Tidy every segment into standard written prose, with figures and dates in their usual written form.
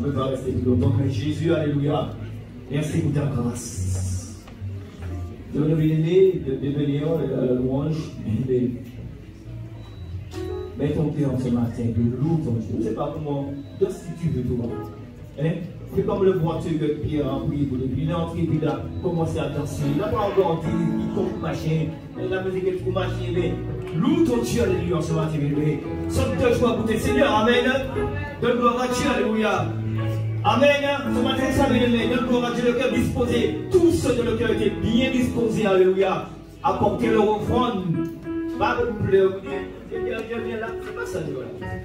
ne peut pas rester plus longtemps, mais Jésus, alléluia, merci pour ta grâce. De nous bénir, de bénir la louange, mets ton cœur ce matin, de louer ton Dieu. Je ne sais pas comment, de ce que tu veux, toi. Hein? C'est comme le voiture que Pierre a pris pour lui. Il est entré, puis il a commencé à danser. Il n'a pas encore dit, il compte machin. La musique est trop machin, mais loue ton Dieu, alléluia, ce matin, mais saute de joie pour tes seigneurs, amen. Donne gloire à Dieu, alléluia. Amen. Ce matin, ça veut dire, donne gloire à Dieu, le cœur disposé. Tous ceux de le cœur étaient bien disposés, alléluia. Apportez leur offrande. Pas de pleurs, viens là, c'est pas ça,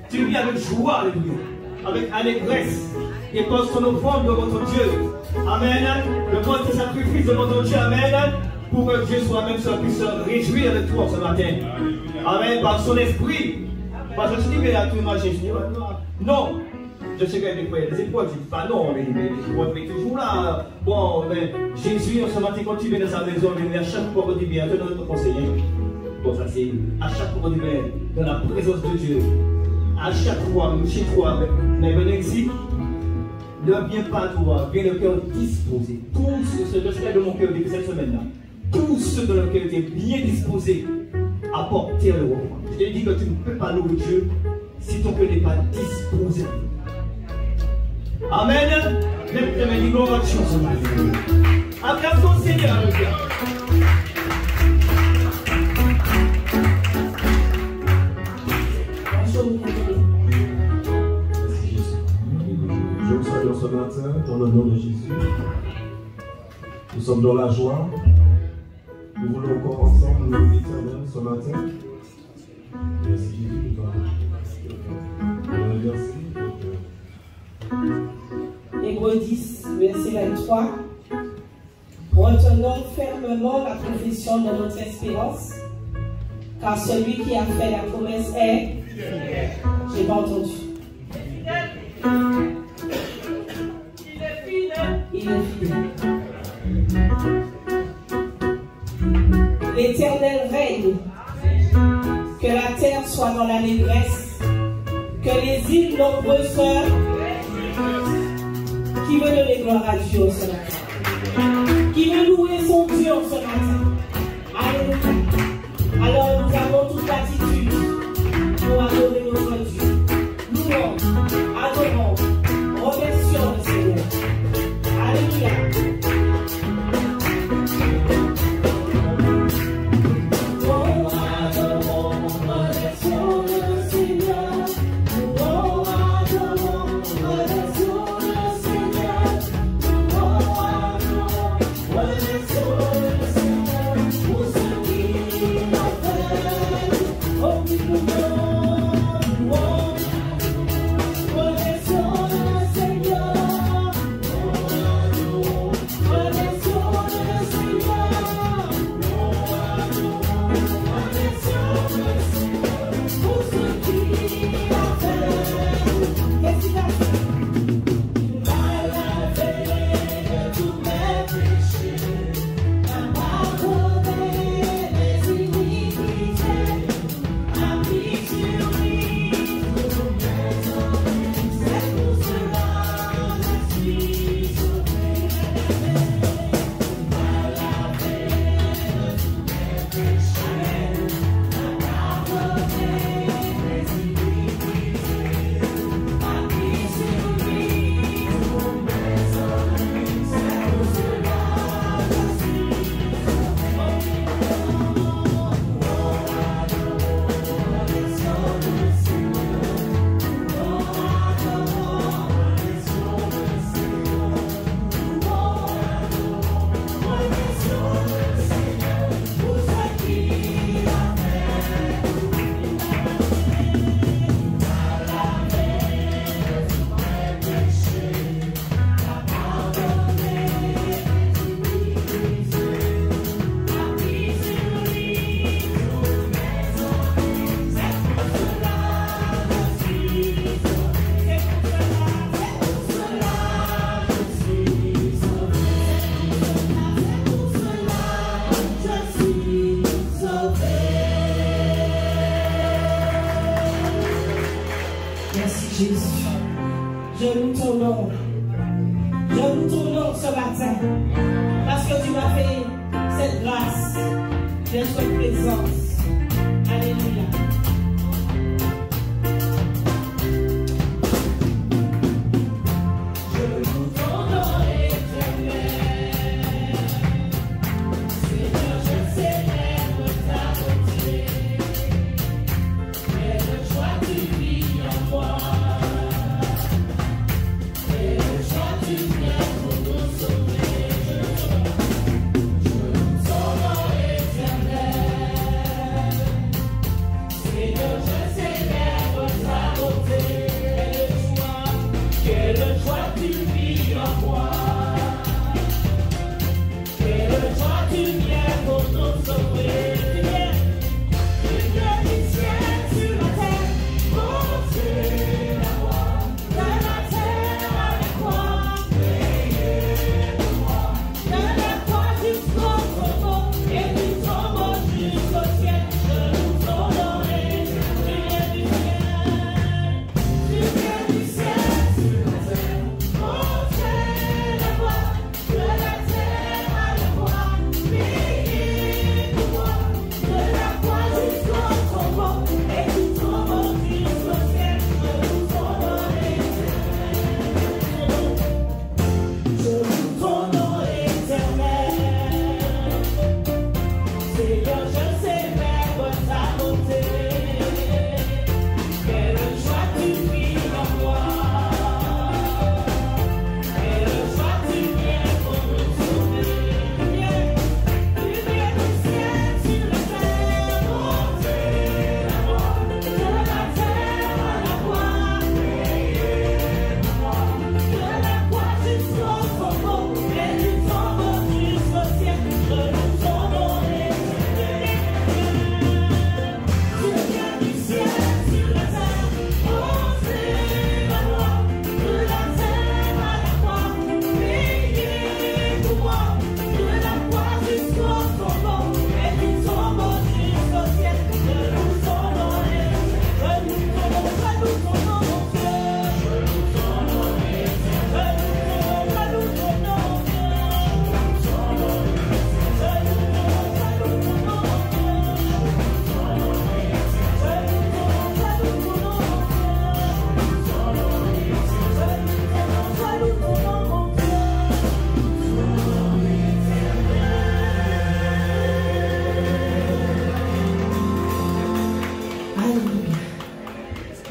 tu viens avec joie, alléluia. Avec allégresse, dépose ton offrande devant ton Dieu. Amen. Dépose tes sacrifices devant ton Dieu. Amen. Pour que Dieu soit-même puisse se réjouir de toi ce matin. Amen. Par son esprit. Parce que je dis, mais là, tu m'as Jésus. Non. Je sais qu'il y a des fois, des épreuves, je dis pas non, mais je suis toujours là. Bon, mais Jésus, ce matin, quand tu viens dans sa maison, mais à chaque fois que tu viens, tu es notre conseiller. Bon, ça c'est à chaque fois que tu viens dans la présence de Dieu. À chaque fois, chez toi, mais venez ici, ne viens pas toi, viens le cœur disposé. Tous ceux de mon cœur depuis cette semaine-là, tous ceux de leur cœur étaient bien disposés à porter le roi. Je te dis que tu ne peux pas louer Dieu si ton cœur n'est pas disposé. Amen. Même dis gloire à Dieu ce matin. Acclame ton Seigneur, le Père. Je vous salue ce matin dans le nom de Jésus. Nous sommes dans la joie. Nous voulons encore ensemble louer l'Éternel ce matin. Merci Jésus pour ta merci. Hébreux 10, verset 23. Retenons fermement la profession de notre espérance, car celui qui a fait la promesse est. J'ai pas entendu. Il est fidèle. L'Éternel règne. Que la terre soit dans l'allégresse. Que les îles nombreuses soient. Qui veut donner gloire à Dieu ce matin? Qui veut louer son Dieu ce matin? Alléluia. Alors nous avons toute l'attitude pour adorer notre Dieu. Louons, adorons, remercions le Seigneur. Alléluia. Je loue ton nom. Je loue ton nom ce matin. Parce que tu m'as fait cette grâce d'être présence. Alléluia.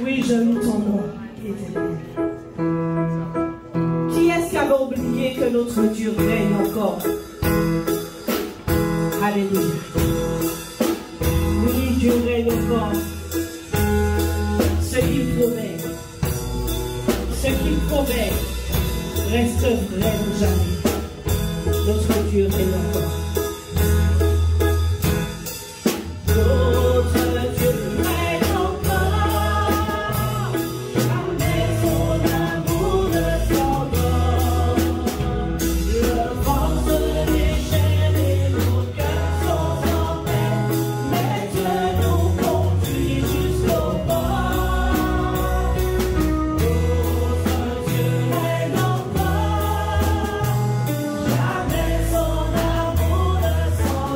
Oui, je loue ton nom, Éternel. Qui est-ce qui avait oublié que notre Dieu règne encore? Alléluia. Oui, Dieu règne encore. Ce qu'il promet, reste vrai ou jamais. Notre Dieu règne encore. Jamais son amour ne s'en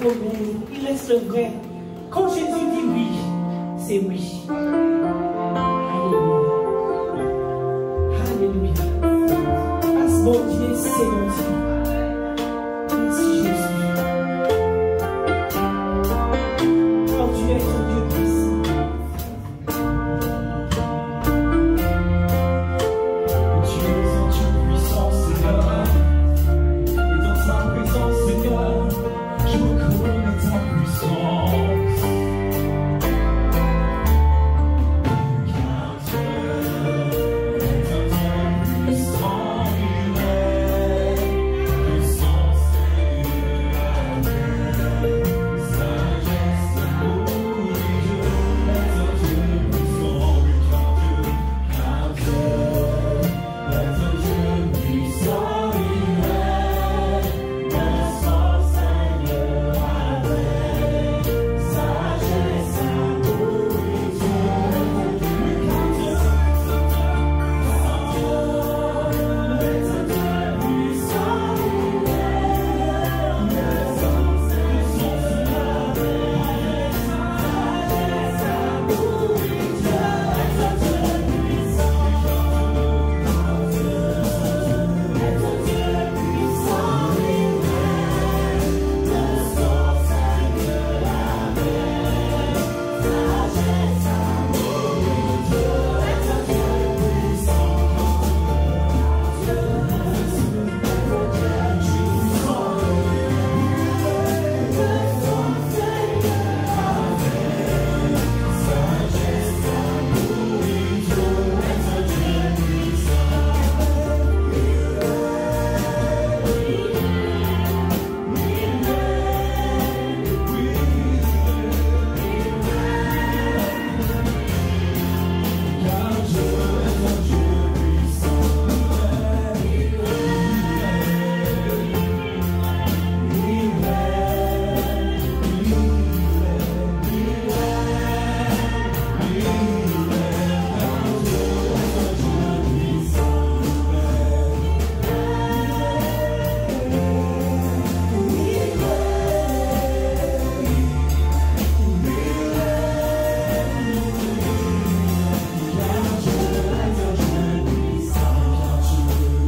promets, il reste vrai. Quand Jésus dit oui, c'est oui. Alléluia. Parce mon Dieu, c'est mon Dieu. Merci Jésus. Oh Dieu est ton Dieu puissant. Tu es un Dieu puissant, Seigneur. Et dans ta présence, Seigneur, je reconnais ta puissance.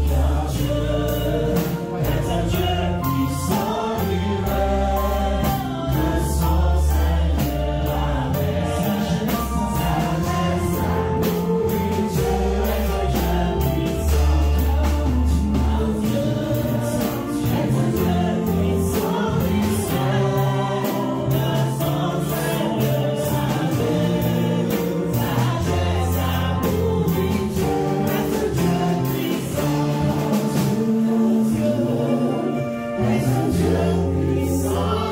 Car Dieu est un Dieu puissant, il est puissant, Seigneur. Sagesse, amour, Dieu est un Dieu puissant, car Dieu est un Dieu puissant,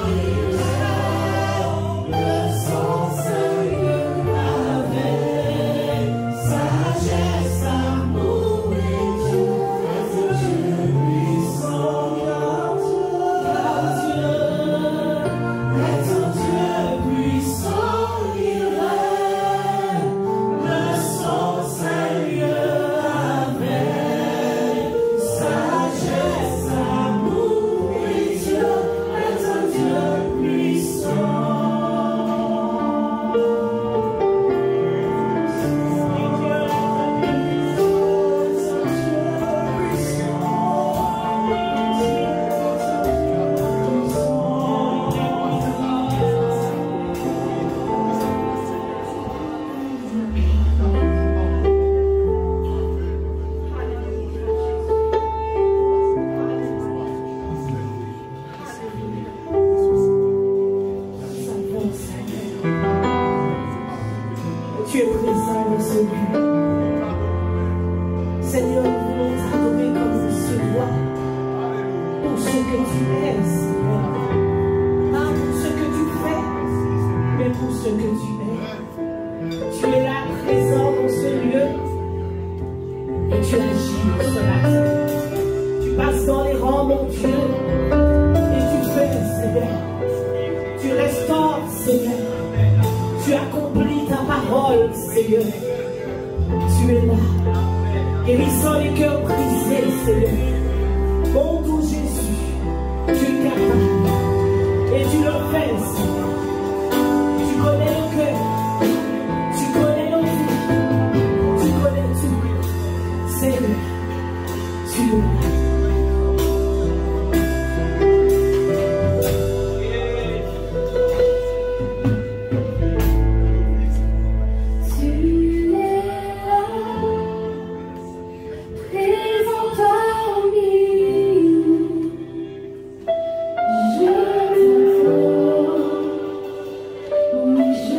il est puissant, Seigneur, avec sagesse, amour, Dieu Tu es présent dans ce lieu. Seigneur, nous voulons t'adorer comme il se doit. Pour ce que tu es, Seigneur. Pas pour ce que tu fais, mais pour ce que tu es. Tu es là présent dans ce lieu. Et tu agis ce matin. Tu passes dans les rangs, mon Dieu. Et tu fais, Seigneur. Tu restaures, Seigneur. Tu accomplis ta parole, Seigneur. Tu es là, guérissant les cœurs brisés, Seigneur. Mon doux Jésus, tu es capable. Et tu le fais. Tu connais nos cœurs. Tu connais nos vies. Tu connais tout. Seigneur, tu le fais. Je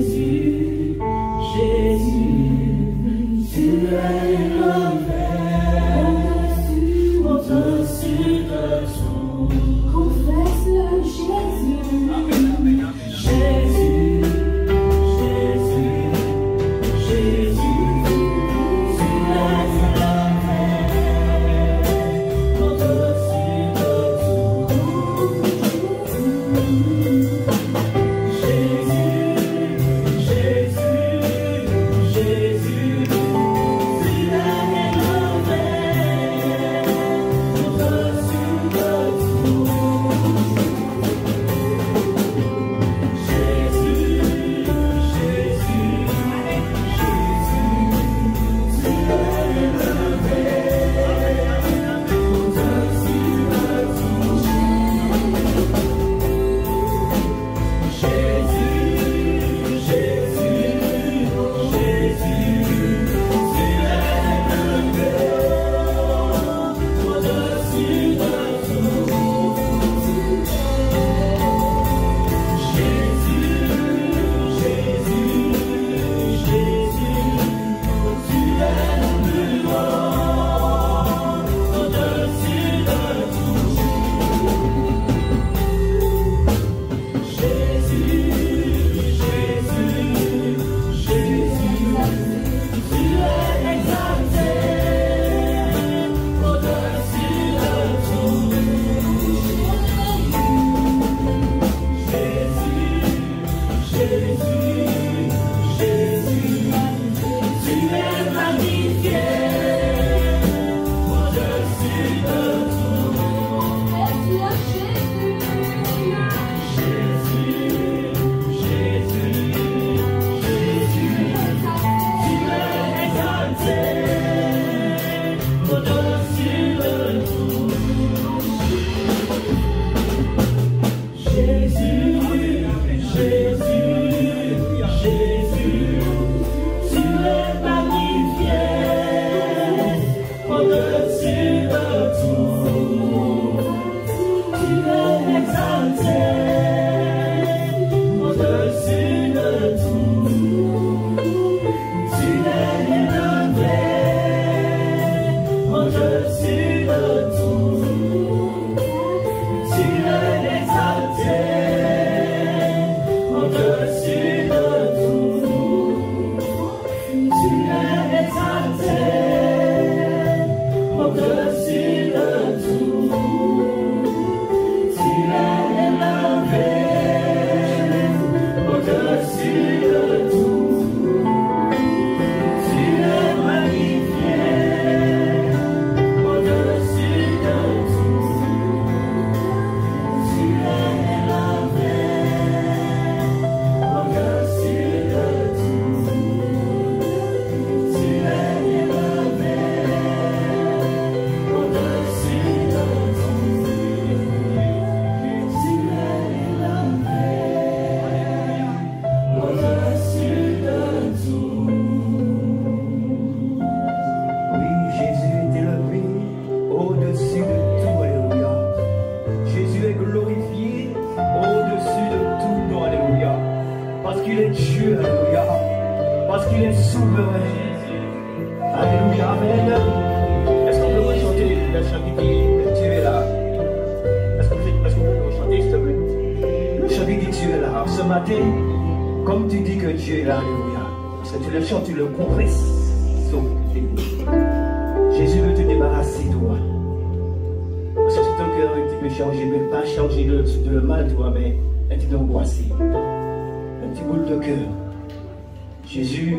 Jésus, Jésus, tu es l'enfer, au-dessus de tout. Confesse-le, Jésus, Jésus, Jésus, Jésus, tu es l'enfer, au-dessus de tout. Comme tu dis que Dieu est là, alléluia, parce que tu le chantes, tu le confesses. Jésus veut te débarrasser, toi. Parce que c'est ton cœur un petit peu chargé, mais pas chargé de le mal, toi, mais un petit peu angoissé. Un petit boule de cœur. Jésus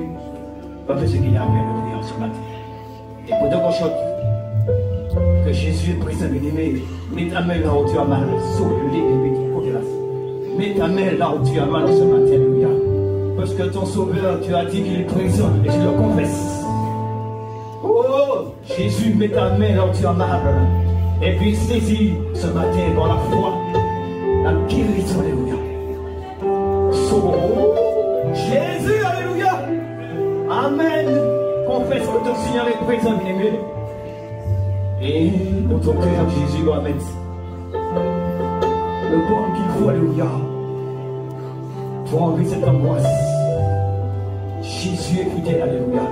va faire ce qu'il a à faire ce matin. Et pendant qu'on chante, que Jésus est présent, bien-aimé, mets ta main là où tu as mal, sauve le lit et mets ta main là où tu as mal ce matin, alléluia. Parce que ton sauveur, tu as dit qu'il est présent et je le confesse. Oh, Jésus, mets ta main là où tu as mal. Et puis saisis ce matin dans la foi la guérison, alléluia. Sauve. Jésus, alléluia. Amen. Confesse que ton Seigneur est présent, bien-aimé. Et dans ton cœur, Jésus doit mettre le bon qu'il faut, alléluia, pour enlever cette angoisse. tu écoutais, alléluia.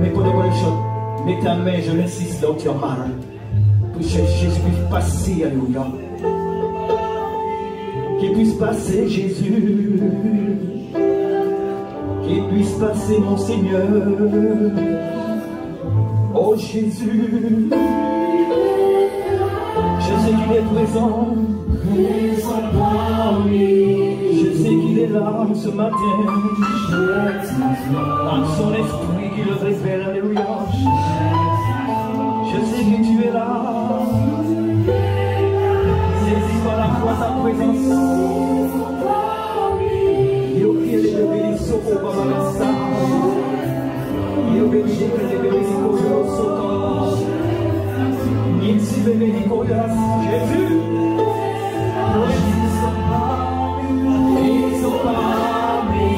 Mais pendant qu'on chante, mets ta main, je l'insiste là où tu as mal. Pour que Jésus puisse passer, alléluia. Qu'il puisse passer, Jésus. Qu'il puisse passer, mon Seigneur. Oh Jésus. Je sais qu'il est présent. Je sais qu'il est là ce matin. Dans son esprit qui le révèle, alléluia. Je sais que tu es là. Saisis par la foi ta présence. Io chiede che vedi sopra Baba Messa. Io vedi che vedi sopra. Niente vedi cosa. Jésus. Ils sont parmi.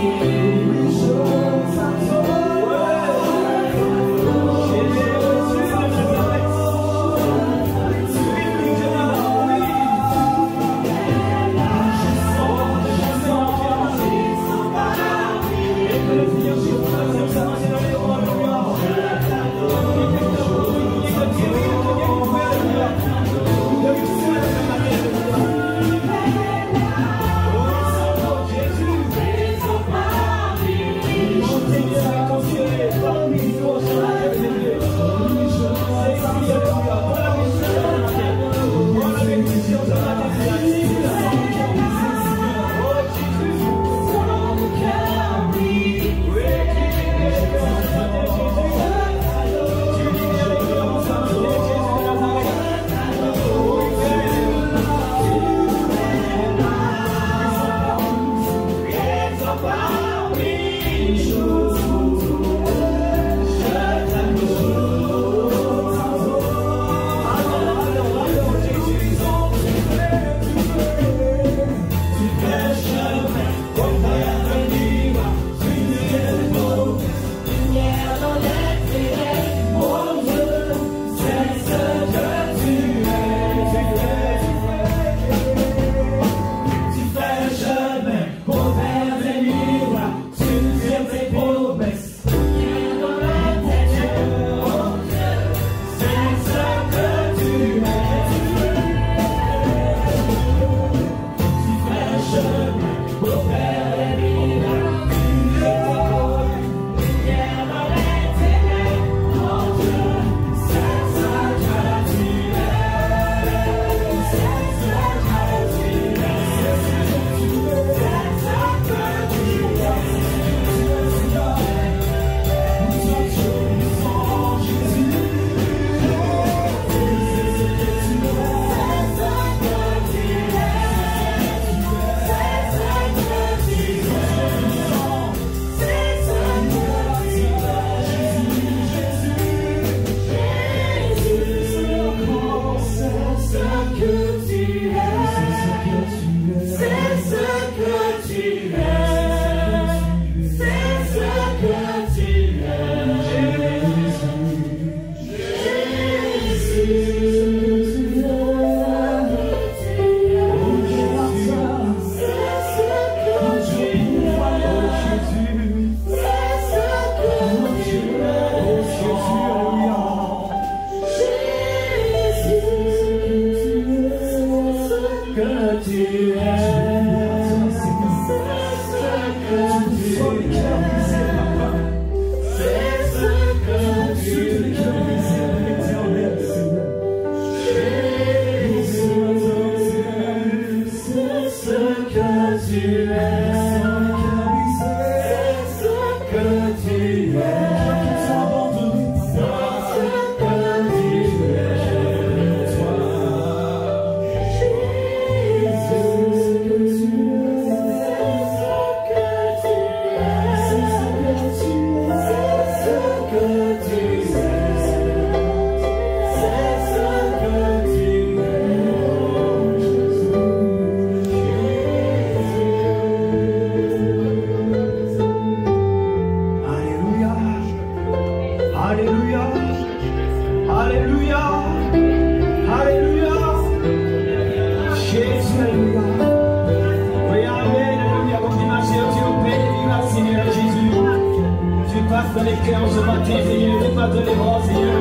grâce dans les cœurs ce matin, Seigneur. Tu passes dans les bras, Seigneur.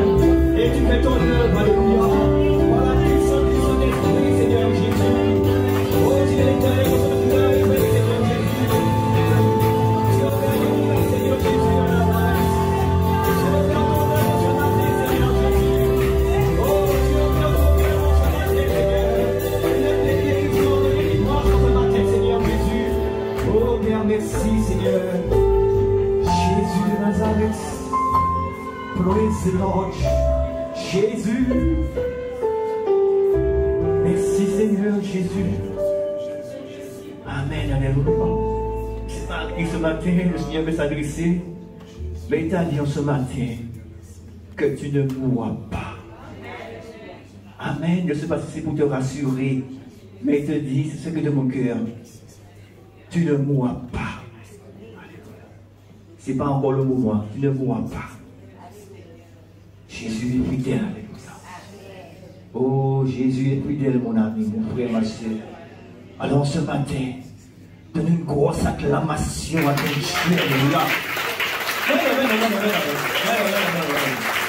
Et tu fais ton œuvre, alléluia. Voilà, qu'ils sont du Saint-Esprit, Seigneur Jésus. Oh, tu es l'éternel, notre cœur, Seigneur Jésus. Tu as fait ton œuvre, Seigneur Jésus, à la base. Tu as fait ton œuvre ce matin, Seigneur Jésus. Oh, tu as fait ton œuvre ce matin, Seigneur. Les guérisons de délivrance ce matin, Seigneur Jésus. Oh, Père, merci, Seigneur. Jésus de Nazareth. Praise the Lord. Jésus. Merci, Seigneur Jésus. Amen, alléluia. C'est pas que ce matin, le Seigneur veut s'adresser, mais il t'a dit ce matin que tu ne mourras pas. Amen. Je ne sais pas si c'est pour te rassurer, mais il te dit, c'est ce que de mon cœur, tu ne mourras pas. Ce n'est pas encore le moment, tu ne mourras pas. Jésus est fidèle avec nous. Oh, Jésus est fidèle, mon ami, mon frère, ma soeur. Alors ce matin, donne une grosse acclamation à ton Dieu. Alléluia.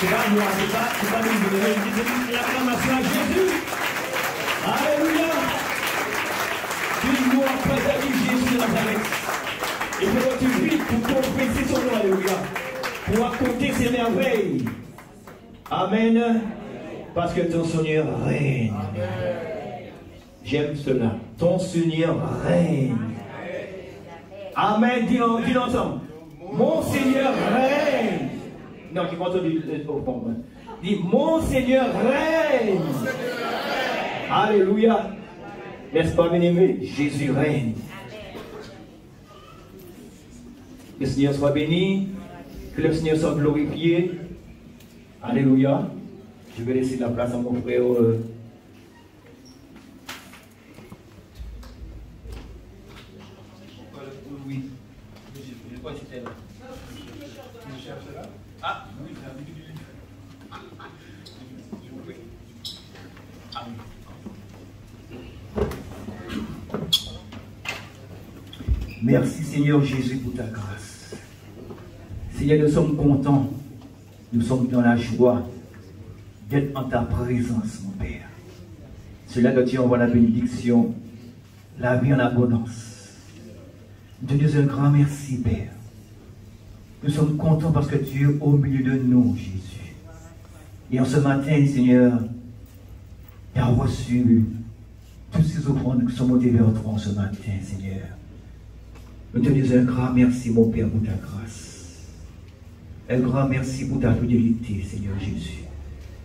C'est pas moi, c'est pas nous, c'est l'acclamation à Jésus. Alléluia. Tu ne mourras pas avec Jésus de Nazareth. Et pour tu vis pour confesser son nom, alléluia. Pour raconter ses merveilles. Amen. Parce que ton Seigneur règne. J'aime cela. Ton Seigneur règne. Amen. Dis-le ensemble. Mon Seigneur règne. Non, tu m'as entendu au fond. Dis, mon Seigneur règne. Alléluia. N'est-ce pas, bien-aimé? Jésus règne. Que le Seigneur soit béni. Que le Seigneur soit glorifié. Alléluia. Je vais laisser la place à mon frère. Oui. Je crois que c'était là. Ah, oui, c'est un Merci Seigneur Jésus pour ta grâce. Seigneur, nous sommes contents. Nous sommes dans la joie d'être en ta présence, mon Père. C'est là que tu envoies la bénédiction, la vie en abondance. Nous te disons un grand merci, Père. Nous sommes contents parce que tu es au milieu de nous, Jésus. Et en ce matin, Seigneur, tu as reçu toutes ces offrandes qui sont montées vers toi en ce matin, Seigneur. Nous te disons un grand merci, mon Père, pour ta grâce. Un grand merci pour ta fidélité, Seigneur Jésus.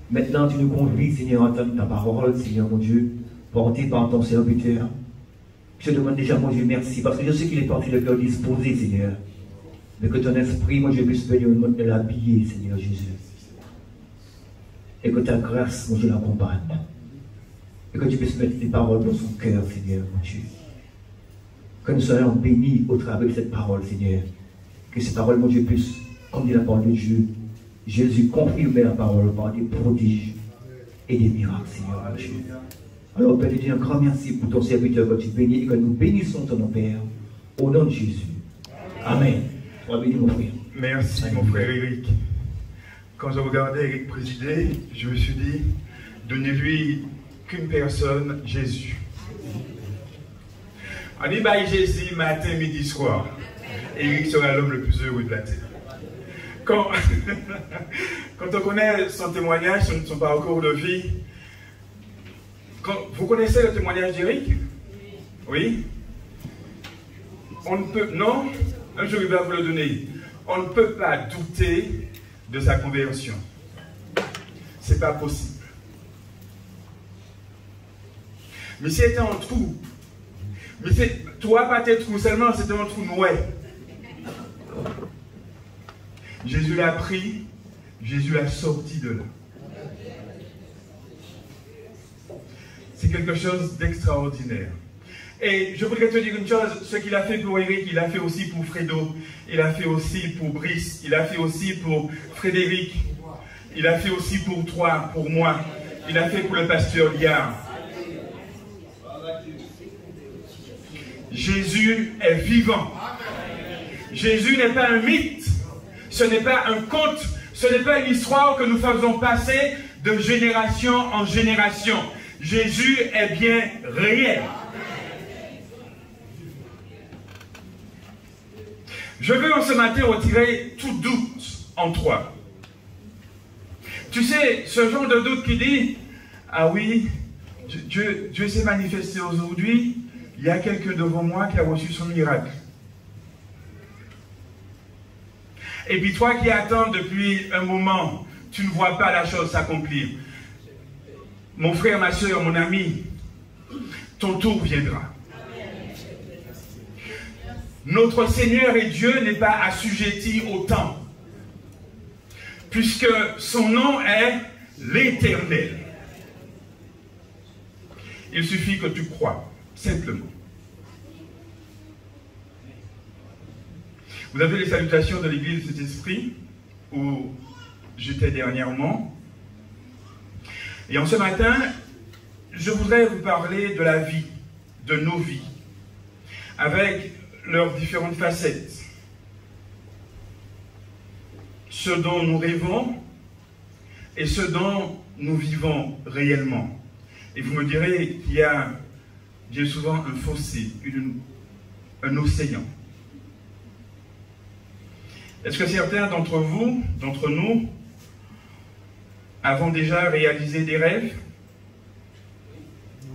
Maintenant, tu nous conduis, Seigneur, à entendre ta parole, Seigneur, mon Dieu, portée par ton serviteur. Je te demande déjà, mon Dieu, merci, parce que je sais qu'il est parti le cœur disposé, Seigneur. Mais que ton esprit, mon Dieu, puisse venir de l'habiller, Seigneur Jésus. Et que ta grâce, mon Dieu, l'accompagne. Et que tu puisses mettre tes paroles dans son cœur, Seigneur, mon Dieu. Que nous soyons bénis au travers de cette parole, Seigneur. Que ces paroles, mon Dieu, puissent, comme dit la parole de Dieu, Jésus confirmer la parole par des prodiges et des miracles, Seigneur, mon Dieu. Alors, Père, je te dis un grand merci pour ton serviteur que tu bénis et que nous bénissons ton nom, Père, au nom de Jésus. Amen. Sois béni, mon frère. Merci, mon frère Eric. Quand je regardais Eric présider, je me suis dit, donnez-lui qu'une personne, Jésus. On dit, bah, Jésus, matin, midi, soir. Eric sera l'homme le plus heureux de la terre. Quand on connaît son témoignage, son parcours de vie, vous connaissez le témoignage d'Eric? Oui? On ne peut, non? Un jour il va vous le donner. On ne peut pas douter de sa conversion. C'est pas possible. Mais c'était un trou. Mais c'est, toi, pas tes trous seulement, c'était un trou noir. Jésus l'a pris, Jésus l'a sorti de là. C'est quelque chose d'extraordinaire. Et je voudrais te dire une chose, ce qu'il a fait pour Eric, il a fait aussi pour Fredo, il a fait aussi pour Brice, il a fait aussi pour Frédéric, il a fait aussi pour toi, pour moi, il a fait pour le pasteur Liard. Jésus est vivant. Jésus n'est pas un mythe. Ce n'est pas un conte, ce n'est pas une histoire que nous faisons passer de génération en génération. Jésus est bien réel. Je veux en ce matin retirer tout doute en toi. Tu sais, ce genre de doute qui dit, ah oui, Dieu s'est manifesté aujourd'hui, il y a quelqu'un devant moi qui a reçu son miracle. Et puis toi qui attends depuis un moment, tu ne vois pas la chose s'accomplir. Mon frère, ma soeur, mon ami, ton tour viendra. Notre Seigneur et Dieu n'est pas assujetti au temps, puisque son nom est l'Éternel. Il suffit que tu crois, simplement. Vous avez les salutations de l'Église de Saint-Esprit, où j'étais dernièrement. Et en ce matin, je voudrais vous parler de la vie, de nos vies, avec leurs différentes facettes. Ce dont nous rêvons et ce dont nous vivons réellement. Et vous me direz qu'il y a bien souvent un fossé, un océan. Est-ce que certains d'entre vous, d'entre nous, avons déjà réalisé des rêves?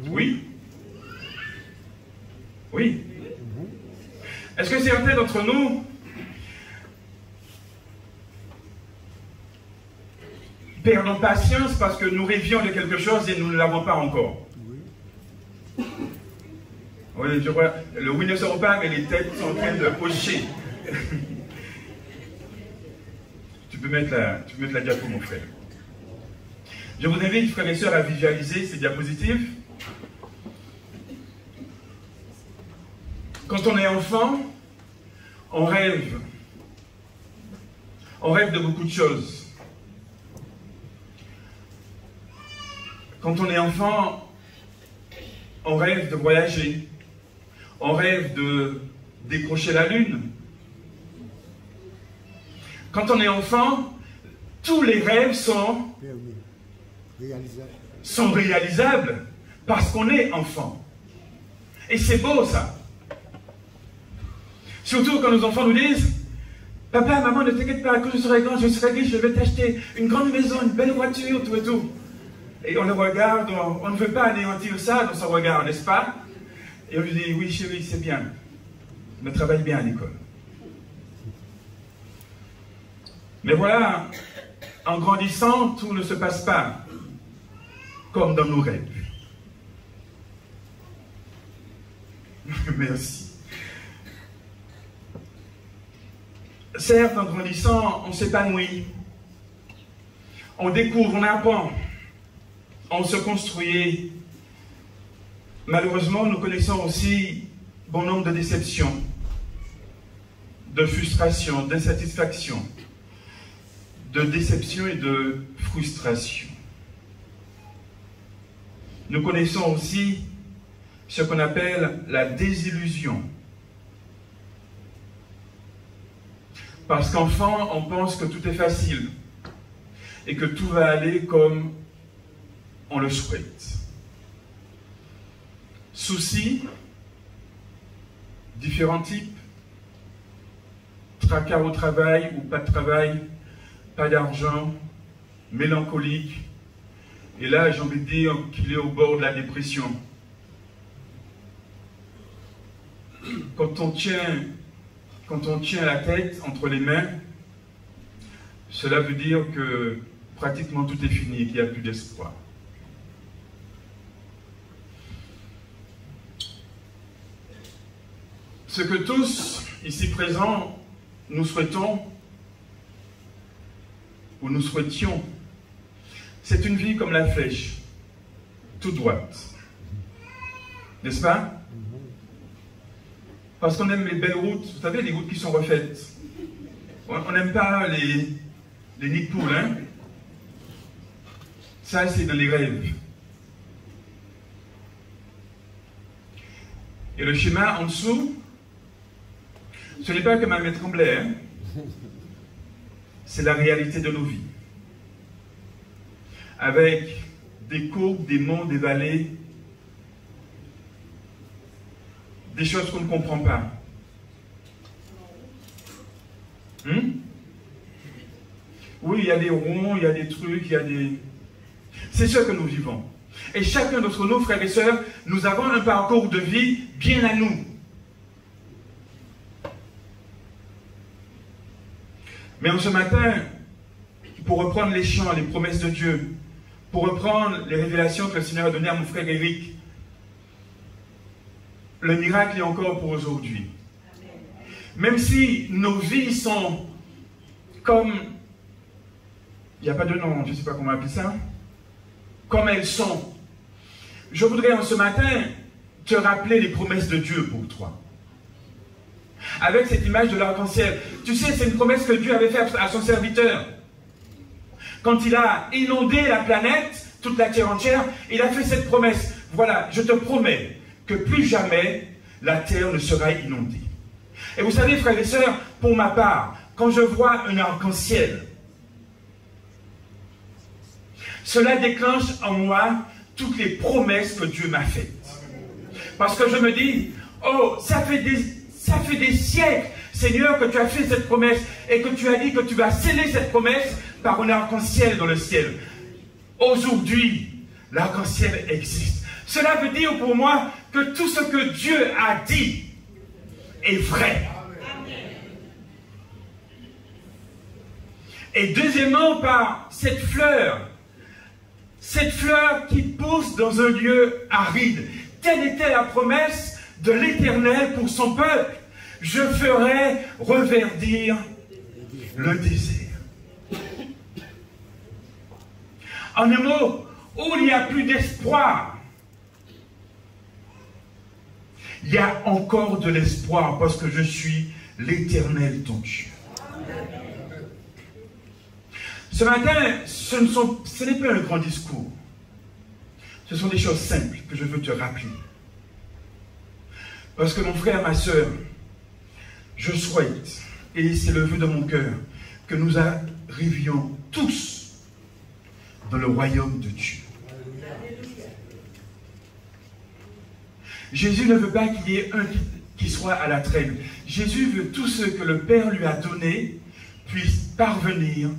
Oui? Oui. Est-ce que certains d'entre nous perdons patience parce que nous rêvions de quelque chose et nous ne l'avons pas encore? Oui, je vois, le oui ne sort pas, mais les têtes sont en train de hocher. Tu peux mettre la diapo, mon frère. Je vous invite, frères et sœurs, à visualiser ces diapositives. Quand on est enfant, on rêve. On rêve de beaucoup de choses. Quand on est enfant, on rêve de voyager. On rêve de décrocher la lune. Quand on est enfant, tous les rêves sont réalisables parce qu'on est enfant. Et c'est beau ça. Surtout quand nos enfants nous disent, papa, maman, ne t'inquiète pas, quand je serai grand, je serai riche, je vais t'acheter une grande maison, une belle voiture, tout et tout. Et on le regarde, on ne veut pas anéantir ça dans son regard, n'est-ce pas? Et on lui dit, oui chérie, c'est bien, mais travaille bien à l'école. Mais voilà, en grandissant, tout ne se passe pas comme dans nos rêves. Merci. Certes, en grandissant, on s'épanouit, on découvre, on apprend, on se construit. Malheureusement, nous connaissons aussi bon nombre de déceptions, de frustrations, d'insatisfactions, de déception et de frustration. Nous connaissons aussi ce qu'on appelle la désillusion. Parce qu'enfant, on pense que tout est facile et que tout va aller comme on le souhaite. Soucis, différents types, tracas au travail ou pas de travail, pas d'argent, mélancolique. Et là, j'ai envie de dire qu'il est au bord de la dépression. Quand on tient la tête entre les mains, cela veut dire que pratiquement tout est fini et qu'il n'y a plus d'espoir. Ce que tous, ici présents, nous souhaitons, ou nous souhaitions, c'est une vie comme la flèche, toute droite. N'est-ce pas? Parce qu'on aime les belles routes, vous savez, les routes qui sont refaites. On n'aime pas les nids de poules, hein? Ça, c'est dans les rêves. Et le schéma en dessous, ce n'est pas comme un mètre tremblay, hein? c'est la réalité de nos vies. Avec des courbes, des monts, des vallées, des choses qu'on ne comprend pas. Oui, il y a des ronds, il y a des trucs, il y a des... C'est ce que nous vivons. Et chacun d'entre nous, frères et sœurs, nous avons un parcours de vie bien à nous. Mais en ce matin, pour reprendre les chants, les promesses de Dieu, pour reprendre les révélations que le Seigneur a données à mon frère Eric, le miracle est encore pour aujourd'hui. Même si nos vies sont comme... Il n'y a pas de nom, je ne sais pas comment appeler ça. Comme elles sont. Je voudrais en ce matin te rappeler les promesses de Dieu pour toi. Avec cette image de l'arc-en-ciel. Tu sais, c'est une promesse que Dieu avait faite à son serviteur. Quand il a inondé la planète, toute la terre entière, il a fait cette promesse. Voilà, je te promets que plus jamais la terre ne sera inondée. Et vous savez, frères et sœurs, pour ma part, quand je vois un arc-en-ciel, cela déclenche en moi toutes les promesses que Dieu m'a faites. Parce que je me dis, oh, ça fait des siècles, Seigneur, que tu as fait cette promesse et que tu as dit que tu vas sceller cette promesse par un arc-en-ciel dans le ciel. Aujourd'hui, l'arc-en-ciel existe. Cela veut dire pour moi que tout ce que Dieu a dit est vrai. Et deuxièmement, par cette fleur qui pousse dans un lieu aride. Telle était la promesse de l'Éternel pour son peuple. Je ferai reverdir le désert. En un mot, où il n'y a plus d'espoir, il y a encore de l'espoir parce que je suis l'Éternel ton Dieu. Ce matin, ce n'est pas un grand discours. Ce sont des choses simples que je veux te rappeler. Parce que mon frère, ma soeur, je souhaite, et c'est le vœu de mon cœur, que nous arrivions tous dans le royaume de Dieu. Jésus ne veut pas qu'il y ait un qui soit à la traîne. Jésus veut tout ce que le Père lui a donné puisse parvenir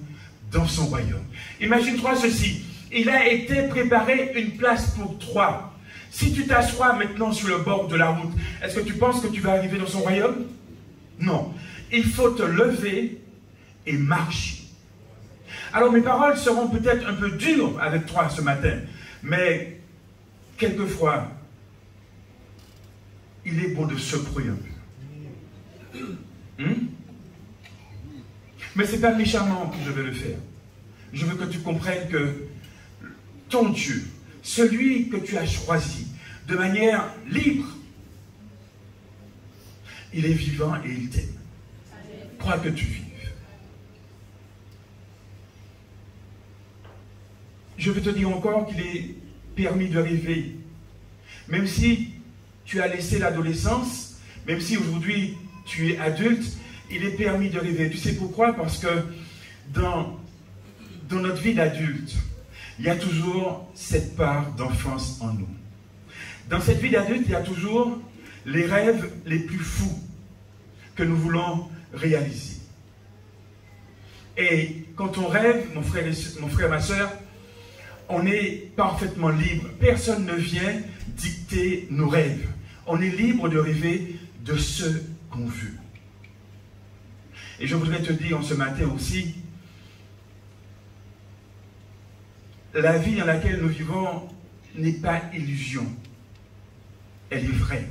dans son royaume. Imagine-toi ceci. Il a été préparé une place pour toi. Si tu t'assois maintenant sur le bord de la route, est-ce que tu penses que tu vas arriver dans son royaume? Non. Il faut te lever et marcher. Alors mes paroles seront peut-être un peu dures avec toi ce matin, mais quelquefois, il est bon de secouer un peu. Mais ce n'est pas méchamment que je vais le faire. Je veux que tu comprennes que ton Dieu, celui que tu as choisi de manière libre, il est vivant et il t'aime. Crois que tu vives. Je veux te dire encore qu'il est permis de rêver. Même si tu as laissé l'adolescence, même si aujourd'hui tu es adulte, il est permis de rêver. Tu sais pourquoi? Parce que dans notre vie d'adulte, il y a toujours cette part d'enfance en nous. Dans cette vie d'adulte, il y a toujours les rêves les plus fous que nous voulons réaliser. Et quand on rêve, mon frère, ma soeur, on est parfaitement libre. Personne ne vient dicter nos rêves. On est libre de rêver de ce qu'on veut. Et je voudrais te dire en ce matin aussi, la vie dans laquelle nous vivons n'est pas illusion. Elle est vraie.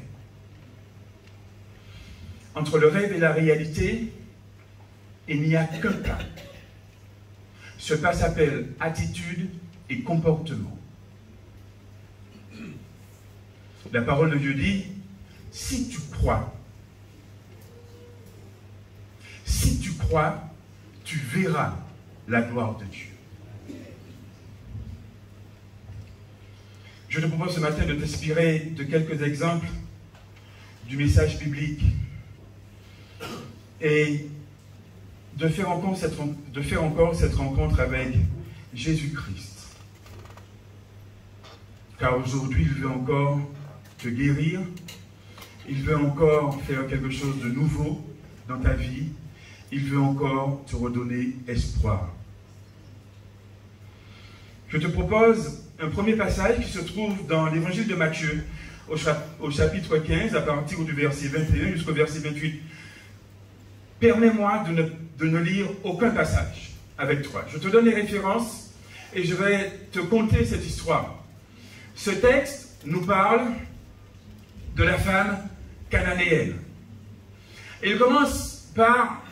Entre le rêve et la réalité, il n'y a qu'un pas. Ce pas s'appelle attitude et comportement. La parole de Dieu dit, si tu crois, tu verras la gloire de Dieu. Je te propose ce matin de t'inspirer de quelques exemples du message biblique. Et de faire encore cette rencontre avec Jésus-Christ. Car aujourd'hui, il veut encore te guérir, il veut encore faire quelque chose de nouveau dans ta vie, il veut encore te redonner espoir. Je te propose un premier passage qui se trouve dans l'évangile de Matthieu, au chapitre 15, à partir du verset 21 jusqu'au verset 28. Permets-moi de ne lire aucun passage avec toi. Je te donne les références et je vais te conter cette histoire. Ce texte nous parle de la femme cananéenne. Et il commence par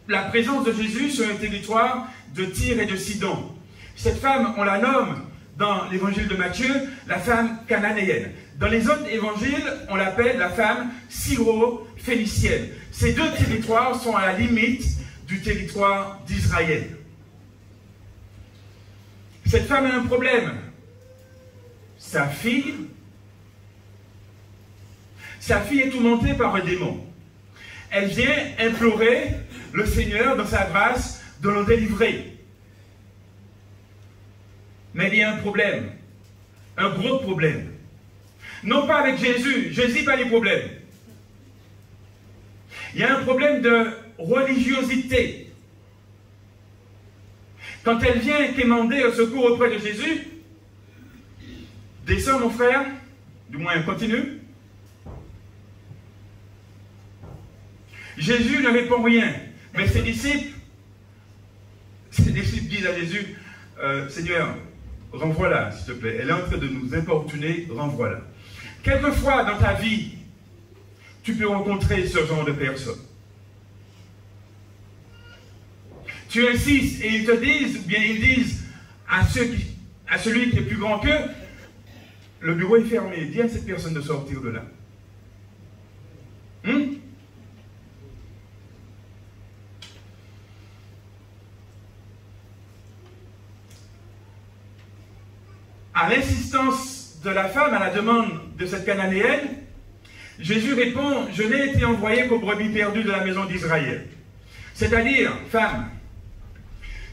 la présence de Jésus sur le territoire de Tyr et de Sidon. Cette femme, on la nomme dans l'évangile de Matthieu la femme cananéenne. Dans les autres évangiles, on l'appelle la femme syro-phénicienne. Ces deux territoires sont à la limite du territoire d'Israël. Cette femme a un problème. Sa fille est tourmentée par un démon. Elle vient implorer le Seigneur dans sa grâce de l'en délivrer. Mais il y a un problème, un gros problème. Non pas avec Jésus, Jésus n'a pas de problème. Il y a un problème de religiosité. Quand elle vient demander au secours auprès de Jésus, descends mon frère, du moins continue. Jésus ne répond rien, mais ses disciples disent à Jésus, Seigneur, renvoie-la, s'il te plaît. Elle est en train de nous importuner, renvoie-la. Quelquefois dans ta vie, tu peux rencontrer ce genre de personnes. Tu insistes et ils te disent, ou bien ils disent à celui qui est plus grand qu'eux, le bureau est fermé, dis à cette personne de sortir de là. À l'insistance de la femme, à la demande de cette cananéenne, Jésus répond, je n'ai été envoyé qu'aux brebis perdues de la maison d'Israël. C'est-à-dire, femme,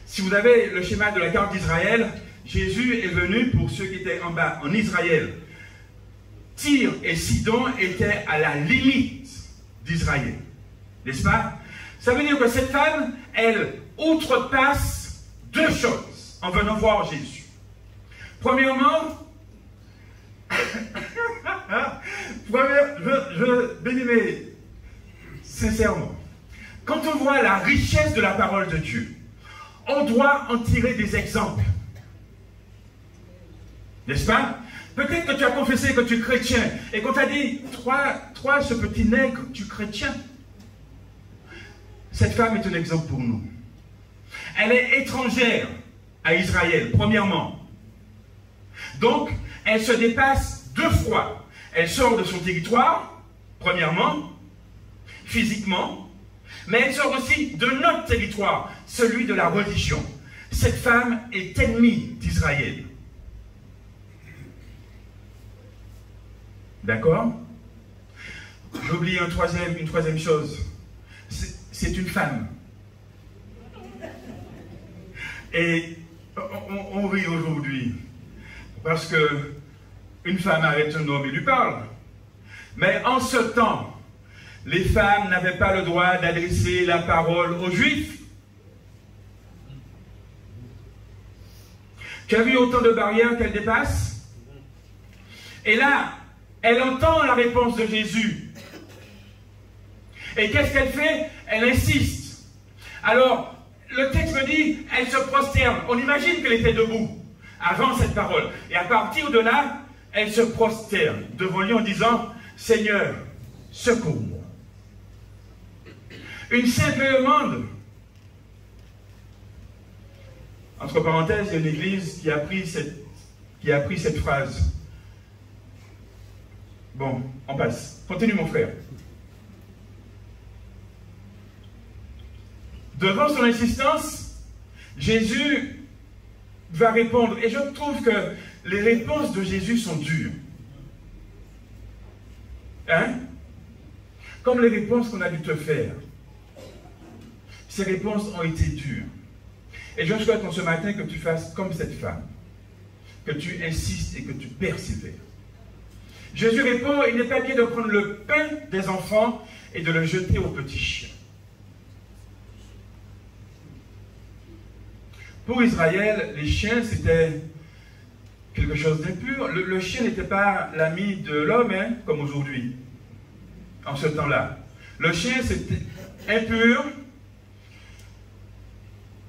si vous avez le schéma de la carte d'Israël, Jésus est venu pour ceux qui étaient en bas, en Israël. Tyr et Sidon étaient à la limite d'Israël. N'est-ce pas? Ça veut dire que cette femme, elle outrepasse deux choses en venant voir Jésus. Premièrement, bien-aimé, sincèrement, quand on voit la richesse de la parole de Dieu, on doit en tirer des exemples. N'est-ce pas? Peut-être que tu as confessé que tu es chrétien et qu'on t'a dit, toi, ce petit nègre, tu es chrétien. Cette femme est un exemple pour nous. Elle est étrangère à Israël, premièrement. Donc, elle se dépasse deux fois. Elle sort de son territoire, premièrement, physiquement, mais elle sort aussi de notre territoire, celui de la religion. Cette femme est ennemie d'Israël. D'accord? J'oublie une troisième chose. C'est une femme. Et on rit aujourd'hui. Parce que une femme arrête un homme et lui parle. Mais en ce temps, les femmes n'avaient pas le droit d'adresser la parole aux Juifs. Tu as vu autant de barrières qu'elle dépasse? Et là, elle entend la réponse de Jésus. Et qu'est-ce qu'elle fait? Elle insiste. Alors, le texte me dit, elle se prosterne. On imagine qu'elle était debout avant cette parole. Et à partir de là, elle se prosterne devant lui en disant, Seigneur, secours-moi. Une simple demande. Entre parenthèses, il y a une église qui a pris cette phrase. Bon, on passe. Continue mon frère. Devant son insistance, Jésus va répondre. Et je trouve que les réponses de Jésus sont dures. Hein? Comme les réponses qu'on a dû te faire. ses réponses ont été dures. Et je souhaite en ce matin que tu fasses comme cette femme, que tu insistes et que tu persévères. Jésus répond, il n'est pas bien de prendre le pain des enfants et de le jeter aux petits chiens. Pour Israël, les chiens, c'était quelque chose d'impur. Le chien n'était pas l'ami de l'homme, hein, comme aujourd'hui, en ce temps-là. Le chien, c'était impur,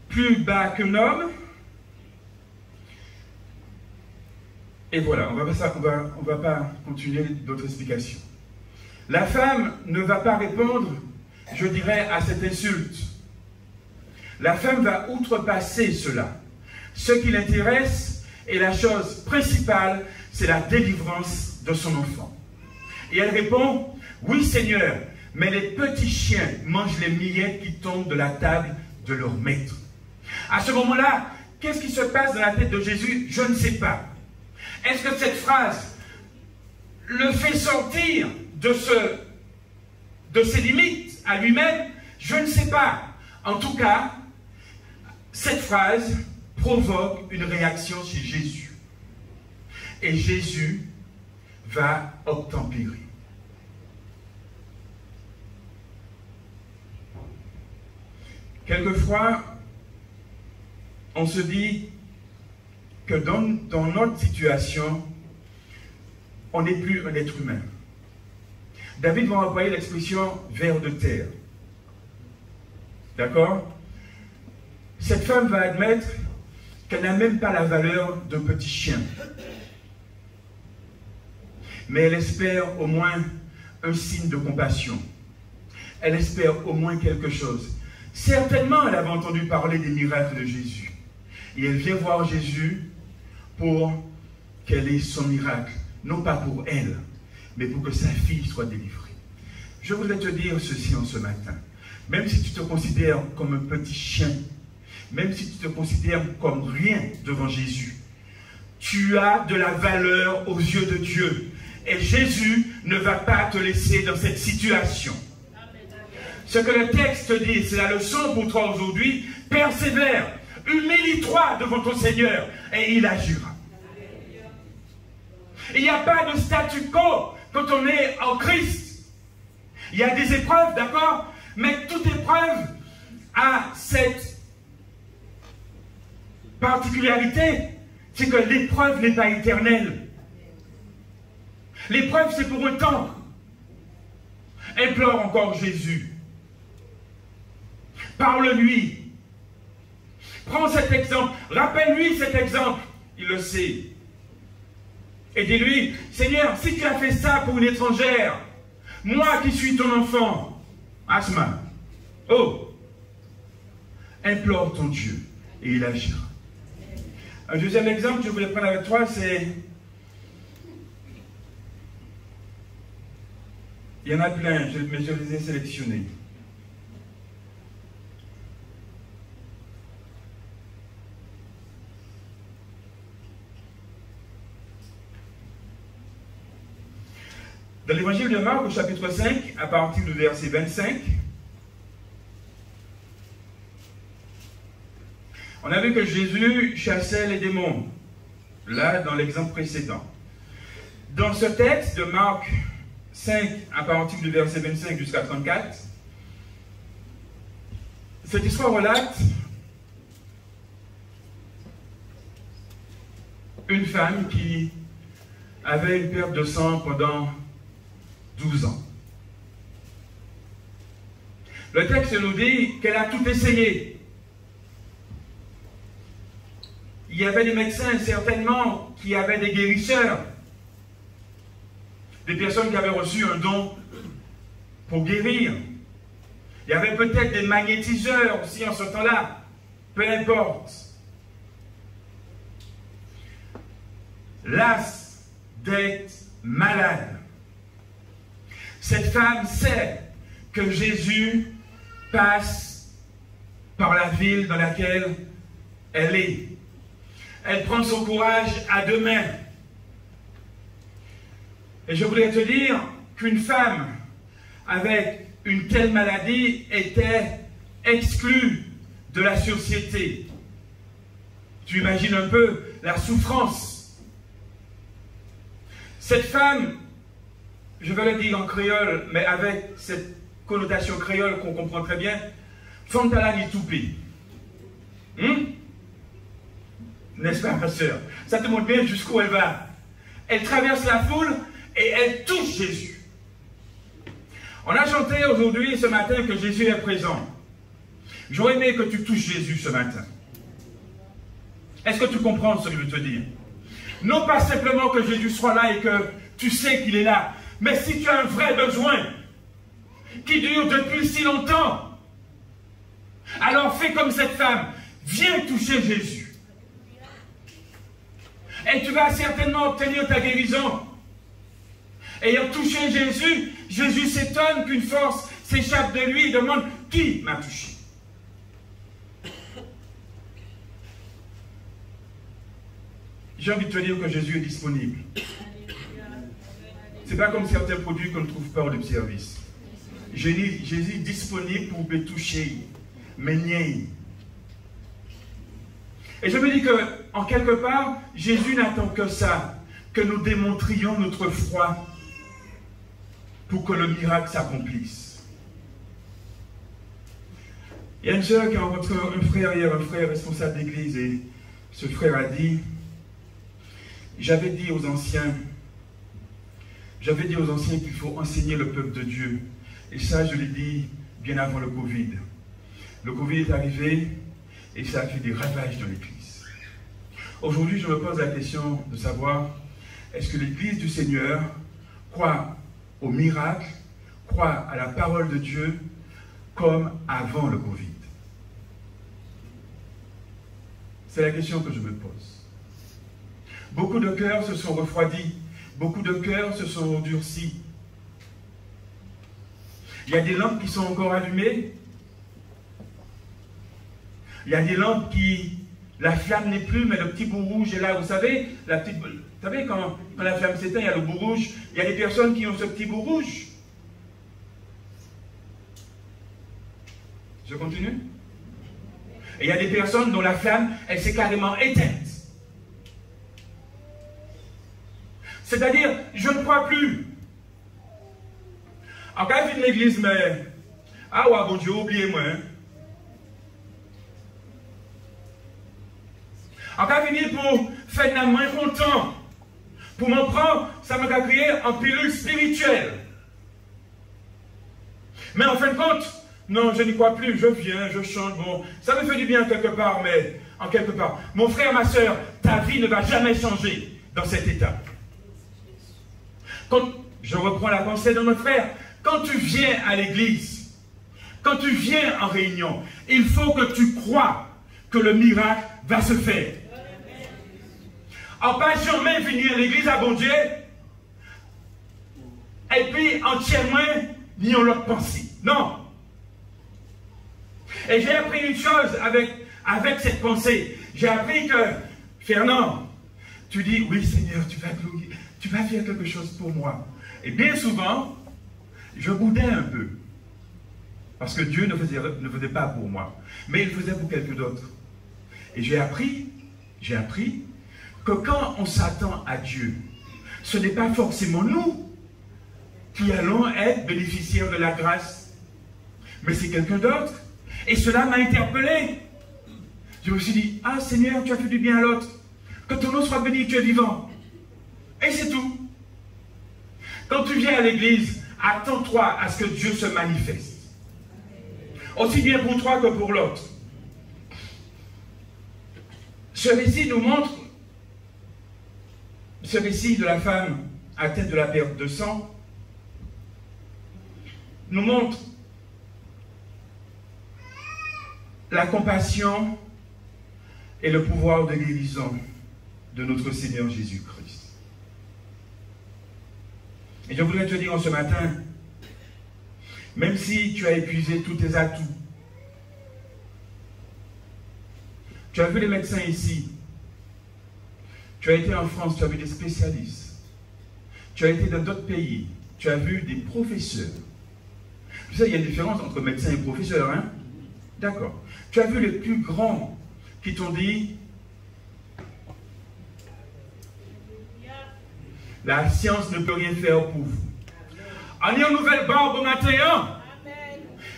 plus bas qu'un homme. Et voilà, on va pas continuer d'autres explications. La femme ne va pas répondre, je dirais, à cette insulte. La femme va outrepasser cela. Ce qui l'intéresse, et la chose principale, c'est la délivrance de son enfant. Et elle répond, oui Seigneur, mais les petits chiens mangent les miettes qui tombent de la table de leur maître. À ce moment-là, qu'est-ce qui se passe dans la tête de Jésus? Je ne sais pas. Est-ce que cette phrase le fait sortir de ses limites à lui-même? Je ne sais pas. En tout cas, cette phrase provoque une réaction chez Jésus. Et Jésus va obtempérer. Quelquefois, on se dit que dans notre situation, on n'est plus un être humain. David va employer l'expression « ver de terre ». D'accord? Cette femme va admettre qu'elle n'a même pas la valeur d'un petit chien. Mais elle espère au moins un signe de compassion. Elle espère au moins quelque chose. Certainement, elle avait entendu parler des miracles de Jésus. Et elle vient voir Jésus pour qu'elle ait son miracle. Non pas pour elle, mais pour que sa fille soit délivrée. Je voudrais te dire ceci en ce matin. Même si tu te considères comme un petit chien, même si tu te considères comme rien devant Jésus, tu as de la valeur aux yeux de Dieu. Et Jésus ne va pas te laisser dans cette situation. Ce que le texte dit, c'est la leçon pour toi aujourd'hui. Persévère, humilie-toi devant ton Seigneur et il agira. Il n'y a pas de statu quo quand on est en Christ. Il y a des épreuves, d'accord? Mais toute épreuve a cette particularité, c'est que l'épreuve n'est pas éternelle. L'épreuve, c'est pour un temps. Implore encore Jésus. Parle-lui. Prends cet exemple. Rappelle-lui cet exemple. Il le sait. Et dis-lui, Seigneur, si tu as fait ça pour une étrangère, moi qui suis ton enfant, Asma, oh, implore ton Dieu et il agira. Un deuxième exemple que je voulais prendre avec toi, c'est... Il y en a plein, mais je les ai sélectionnés. Dans l'évangile de Marc, au chapitre 5, à partir du verset 25, on a vu que Jésus chassait les démons, là, dans l'exemple précédent. Dans ce texte de Marc 5, à partir du verset 25 jusqu'à 34, cette histoire relate une femme qui avait une perte de sang pendant 12 ans. Le texte nous dit qu'elle a tout essayé. Il y avait des médecins certainement qui avaient des guérisseurs, des personnes qui avaient reçu un don pour guérir. Il y avait peut-être des magnétiseurs aussi en ce temps-là, peu importe. Las d'être malade. Cette femme sait que Jésus passe par la ville dans laquelle elle est. Elle prend son courage à deux mains. Et je voudrais te dire qu'une femme avec une telle maladie était exclus de la société. Tu imagines un peu la souffrance. Cette femme, je vais le dire en créole, mais avec cette connotation créole qu'on comprend très bien, Fantala Toupé. N'est-ce pas, ma soeur? Ça te montre bien jusqu'où elle va. Elle traverse la foule et elle touche Jésus. On a chanté aujourd'hui, ce matin, que Jésus est présent. J'aurais aimé que tu touches Jésus ce matin. Est-ce que tu comprends ce que je veux te dire? Non pas simplement que Jésus soit là et que tu sais qu'il est là, mais si tu as un vrai besoin qui dure depuis si longtemps, alors fais comme cette femme, viens toucher Jésus. Et tu vas certainement obtenir ta guérison. Ayant touché Jésus, Jésus s'étonne qu'une force s'échappe de lui et demande « Qui m'a touché ?» J'ai envie de te dire que Jésus est disponible. Ce n'est pas comme certains produits qu'on ne trouve pas au lieu de service. Jésus est disponible pour me toucher, m'aimer. Et je me dis qu'en quelque part, Jésus n'attend que ça, que nous démontrions notre foi pour que le miracle s'accomplisse. Il y a une sœur qui a rencontré un frère hier, un frère responsable d'église, et ce frère a dit, j'avais dit aux anciens qu'il faut enseigner le peuple de Dieu. Et ça, je l'ai dit bien avant le Covid. Le Covid est arrivé et ça a fait des ravages dans l'Église. Aujourd'hui, je me pose la question de savoir, est-ce que l'Église du Seigneur croit au miracle, croit à la parole de Dieu comme avant le Covid? C'est la question que je me pose. Beaucoup de cœurs se sont refroidis, beaucoup de cœurs se sont endurcis. Il y a des lampes qui sont encore allumées. Il y a des lampes qui... La flamme n'est plus, mais le petit bout rouge est là. Vous savez, quand la flamme s'éteint, il y a le bout rouge. Il y a des personnes qui ont ce petit bout rouge. Je continue? Et il y a des personnes dont la flamme, elle s'est carrément éteinte. C'est-à-dire, je ne crois plus. En cas de l'église, mais... Ah ouais, bon Dieu, oubliez-moi. Hein? En cas de venir pour faire de la main content, pour m'en prendre, ça m'a créé en pilule spirituelle. Mais en fin de compte, non, je n'y crois plus, je viens, je chante, bon, ça me fait du bien quelque part, mais en quelque part. Mon frère, ma soeur, ta vie ne va jamais changer dans cet état. Quand je reprends la pensée de mon frère, quand tu viens à l'église, quand tu viens en réunion, il faut que tu crois que le miracle va se faire. En pas jamais venir à l'église à bon Dieu, et puis entièrement, ni on leur pensée. Non. Et j'ai appris une chose avec cette pensée. J'ai appris que, Fernand, tu dis, oui Seigneur, tu vas faire quelque chose pour moi. Et bien souvent, je boudais un peu. Parce que Dieu ne faisait pas pour moi. Mais il faisait pour quelqu'un d'autre. Et j'ai appris que quand on s'attend à Dieu, ce n'est pas forcément nous qui allons être bénéficiaires de la grâce. Mais c'est quelqu'un d'autre. Et cela m'a interpellé. Je me suis dit, ah Seigneur, tu as fait du bien à l'autre. Que ton nom soit béni, tu es vivant. Et c'est tout. Quand tu viens à l'église, attends-toi à ce que Dieu se manifeste. Aussi bien pour toi que pour l'autre. Ce récit nous montre, ce récit de la femme atteinte de la perte de sang, nous montre la compassion et le pouvoir de guérison de notre Seigneur Jésus-Christ. Et je voudrais te dire en ce matin, même si tu as épuisé tous tes atouts, tu as vu les médecins ici, tu as été en France, tu as vu des spécialistes, tu as été dans d'autres pays, tu as vu des professeurs. Tu sais, il y a une différence entre médecin et professeur, hein? D'accord. Tu as vu les plus grands qui t'ont dit la science ne peut rien faire pour vous. On est en Nouvelle-Barbe au matin.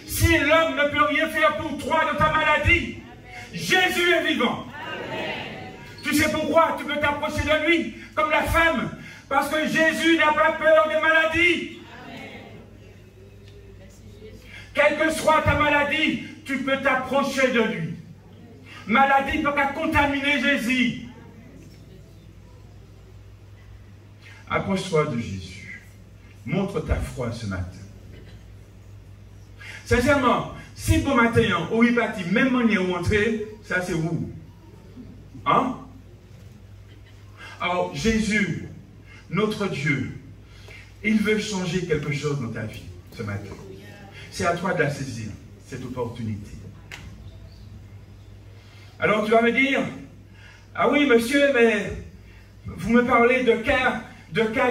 Si l'homme ne peut rien faire pour toi de ta maladie, Jésus est vivant. Tu sais pourquoi? Tu peux t'approcher de lui comme la femme. Parce que Jésus n'a pas peur des maladies. Quelle que soit ta maladie, tu peux t'approcher de lui. Maladie ne peut pas contaminer Jésus. Approche-toi de Jésus. Montre ta foi ce matin. Sincèrement, si bon matin, on est parti, même manière où entrer, ça c'est vous. Hein? Alors, Jésus, notre Dieu, il veut changer quelque chose dans ta vie ce matin. C'est à toi de la saisir, cette opportunité. Alors tu vas me dire, ah oui monsieur, mais vous me parlez de cas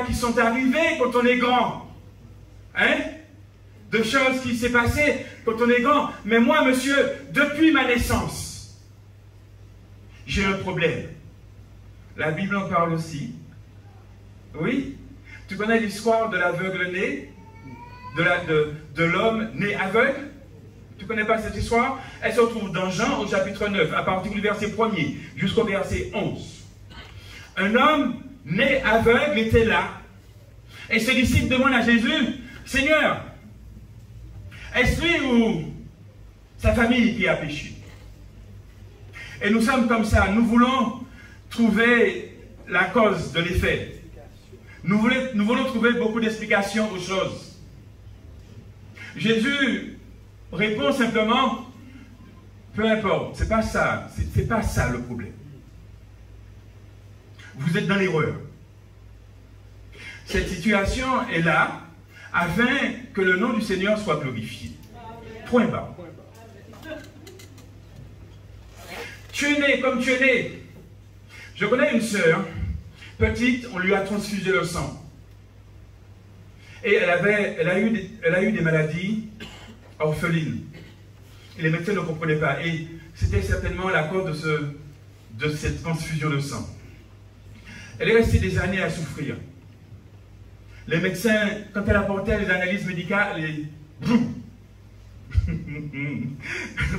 qui sont arrivés quand on est grand. Hein? De choses qui s'est passées quand on est grand. Mais moi monsieur, depuis ma naissance, j'ai un problème. La Bible en parle aussi. Oui? Tu connais l'histoire de l'aveugle né? De l'homme né aveugle? Tu ne connais pas cette histoire? Elle se retrouve dans Jean au chapitre 9, à partir du verset 1er jusqu'au verset 11. Un homme né aveugle était là. Et ses disciples demandent à Jésus, Seigneur, est-ce lui ou sa famille qui a péché? Et nous sommes comme ça, nous voulons trouver la cause de l'effet. Nous voulons trouver beaucoup d'explications aux choses. Jésus répond simplement, peu importe, c'est pas ça le problème. Vous êtes dans l'erreur. Cette situation est là afin que le nom du Seigneur soit glorifié. Point barre. Tu es né comme tu es né. Je connais une sœur, petite, on lui a transfusé le sang. Et elle a eu des maladies orphelines. Et les médecins ne comprenaient pas. Et c'était certainement la cause de cette transfusion de sang. Elle est restée des années à souffrir. Les médecins, quand elle apportait les analyses médicales, quand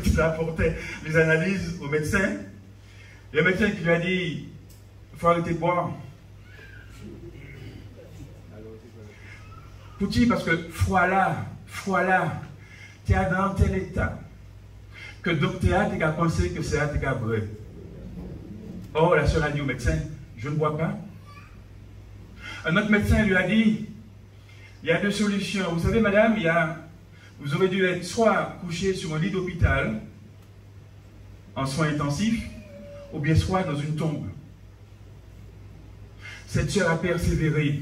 elle apportait les analyses au médecin, le médecin qui lui a dit, il faut arrêter de boire. Petit, parce que foi là, tu es dans tel état que le docteur a pensé que c'est vrai. Or, la sœur a dit au médecin, je ne bois pas. Un autre médecin lui a dit, il y a deux solutions. Vous savez, madame, vous aurez dû être soit couché sur un lit d'hôpital, en soins intensifs, ou bien soit dans une tombe. Cette sœur a persévéré.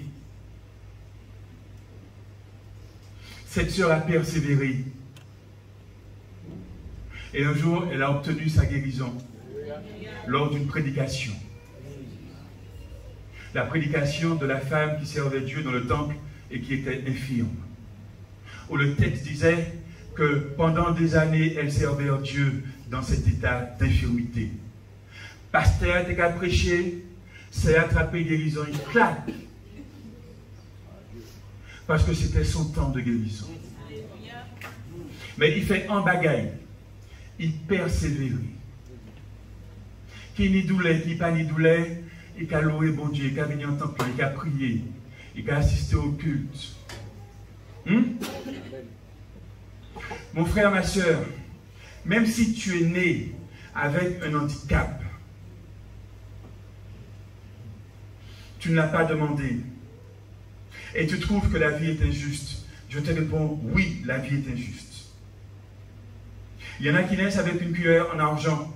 Cette sœur a persévéré. Et un jour, elle a obtenu sa guérison lors d'une prédication. La prédication de la femme qui servait Dieu dans le temple et qui était infirme. Où le texte disait que pendant des années, elle servait Dieu dans cet état d'infirmité. Pasteur était qu'à prêcher, s'est attrapé guérison, il claque. Parce que c'était son temps de guérison. Mais il fait un bagaille. Il persévère. Qui ni doulait, qui pas ni doulait, il a loué bon Dieu, il a venu en temple, il a prié, il a assisté au culte. Mon frère, ma soeur, même si tu es né avec un handicap, tu ne l'as pas demandé, et tu trouves que la vie est injuste, je te réponds, oui, la vie est injuste. Il y en a qui naissent avec une cuillère en argent.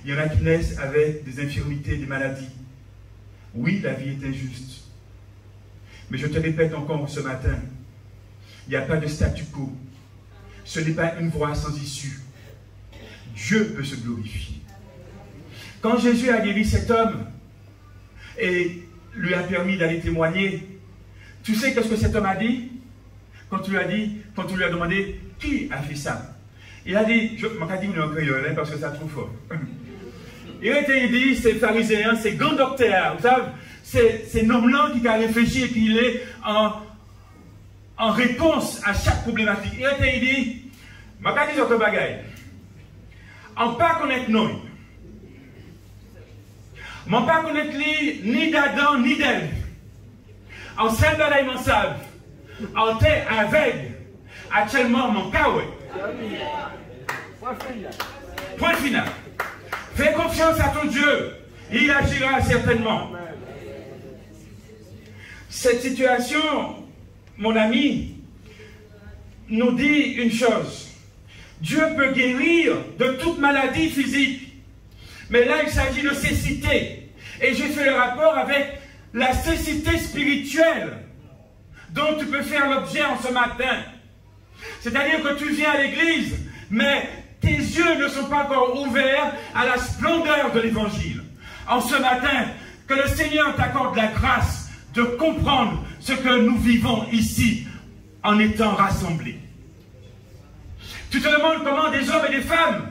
Il y en a qui naissent avec des infirmités, des maladies. Oui, la vie est injuste. Mais je te répète encore ce matin, il n'y a pas de statu quo. Ce n'est pas une voie sans issue. Dieu peut se glorifier. Quand Jésus a guéri cet homme et lui a permis d'aller témoigner, tu sais qu'est-ce que cet homme a dit? Quand tu lui as demandé qui a fait ça? Il a dit, je m'a dit en créole, parce que ça trouve fort. Il a été dit, ces pharisiens, ces grands docteurs, vous savez, c'est noms-là qui a réfléchi et qui est en réponse à chaque problématique. Il a été dit, je vais dire autre bagaille. On ne pas connaître nous. On ne pas connaître ni d'Adam ni d'Ève. En seul bagaille m'en savent. On est aveugle. Actuellement, mon cas, oui. Point final. Fais confiance à ton Dieu. Il agira certainement. Cette situation, mon ami, nous dit une chose. Dieu peut guérir de toute maladie physique. Mais là, il s'agit de cécité. Et j'ai fait le rapport avec la cécité spirituelle dont tu peux faire l'objet en ce matin. C'est-à-dire que tu viens à l'église, mais tes yeux ne sont pas encore ouverts à la splendeur de l'évangile. En ce matin, que le Seigneur t'accorde la grâce de comprendre ce que nous vivons ici en étant rassemblés. Tu te demandes comment des hommes et des femmes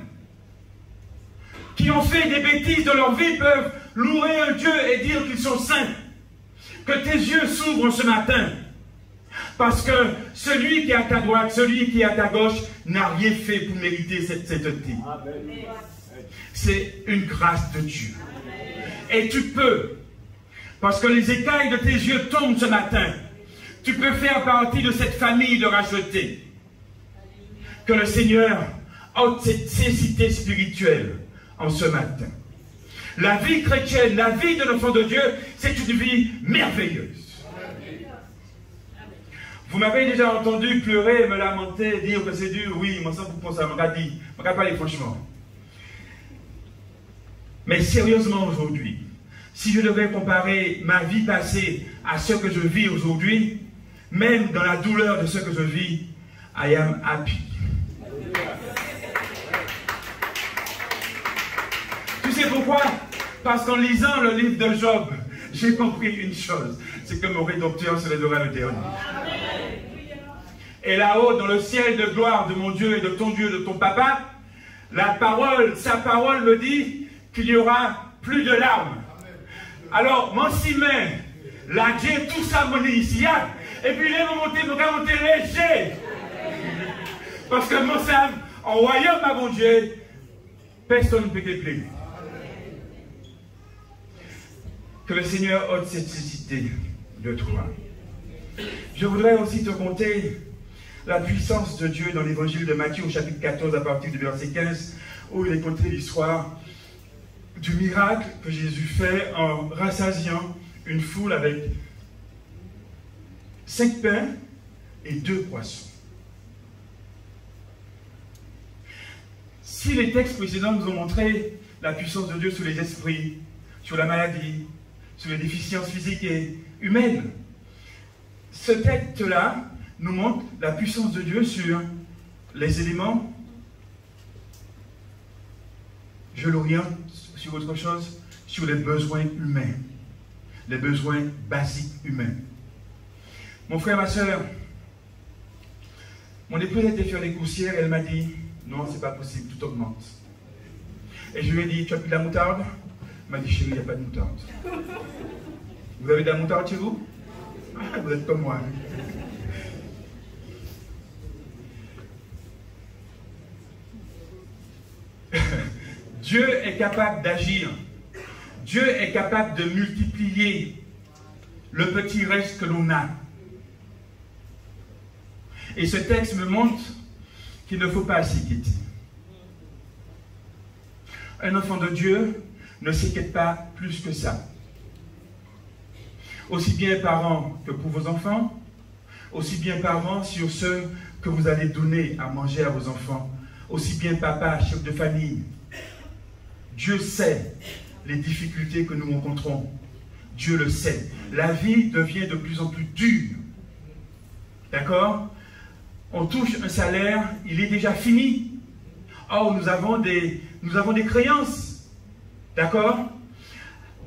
qui ont fait des bêtises dans leur vie peuvent louer un Dieu et dire qu'ils sont saints. Que tes yeux s'ouvrent ce matin. Parce que celui qui est à ta droite, celui qui est à ta gauche, n'a rien fait pour mériter cette sainteté. C'est une grâce de Dieu. Et tu peux, parce que les écailles de tes yeux tombent ce matin, tu peux faire partie de cette famille de rachetés. Que le Seigneur ôte cette cécité spirituelle en ce matin. La vie chrétienne, la vie de l'enfant de Dieu, c'est une vie merveilleuse. Vous m'avez déjà entendu pleurer, me lamenter, dire que c'est dur. Oui, moi ça vous pense à m'a dit, je ne vais pas aller franchement. Mais sérieusement aujourd'hui, si je devais comparer ma vie passée à ce que je vis aujourd'hui, même dans la douleur de ce que je vis, I am happy. Tu sais pourquoi? Parce qu'en lisant le livre de Job, j'ai compris une chose, c'est que mon rédempteur se lèvera le dernier. Et là-haut, dans le ciel de gloire de mon Dieu et de ton Dieu, de ton papa, la parole, sa parole me dit qu'il n'y aura plus de larmes. Alors, mon simon, la Dieu, tout ça, mon ici, et puis les monter léger. Parce que mon Sam, en royaume, ma bon Dieu, personne ne peut te plaire. Que le Seigneur ôte cette cécité de toi. Je voudrais aussi te conter la puissance de Dieu dans l'évangile de Matthieu au chapitre 14 à partir du verset 15 où il est conté l'histoire du miracle que Jésus fait en rassasiant une foule avec 5 pains et 2 poissons. Si les textes précédents nous ont montré la puissance de Dieu sur les esprits, sur la maladie, sur les déficiences physiques et humaines, ce texte-là nous montre la puissance de Dieu sur les éléments. Je l'oriente sur autre chose, sur les besoins humains, les besoins basiques humains. Mon frère, ma soeur, mon épouse a été faire les coursières et elle m'a dit, non, c'est pas possible, tout augmente. Et je lui ai dit, tu as pris de la moutarde? Elle m'a dit, chérie, il n'y a pas de moutarde. Vous avez de la moutarde chez vous? Ah, vous êtes comme moi. Dieu est capable d'agir. Dieu est capable de multiplier le petit reste que l'on a. Et ce texte me montre qu'il ne faut pas s'inquiéter. Un enfant de Dieu ne s'inquiète pas plus que ça. Aussi bien parents que pour vos enfants, aussi bien parents sur ceux que vous allez donner à manger à vos enfants, aussi bien papa, chef de famille. Dieu sait les difficultés que nous rencontrons. Dieu le sait. La vie devient de plus en plus dure. D'accord? On touche un salaire, il est déjà fini. Or, nous avons des créances. D'accord?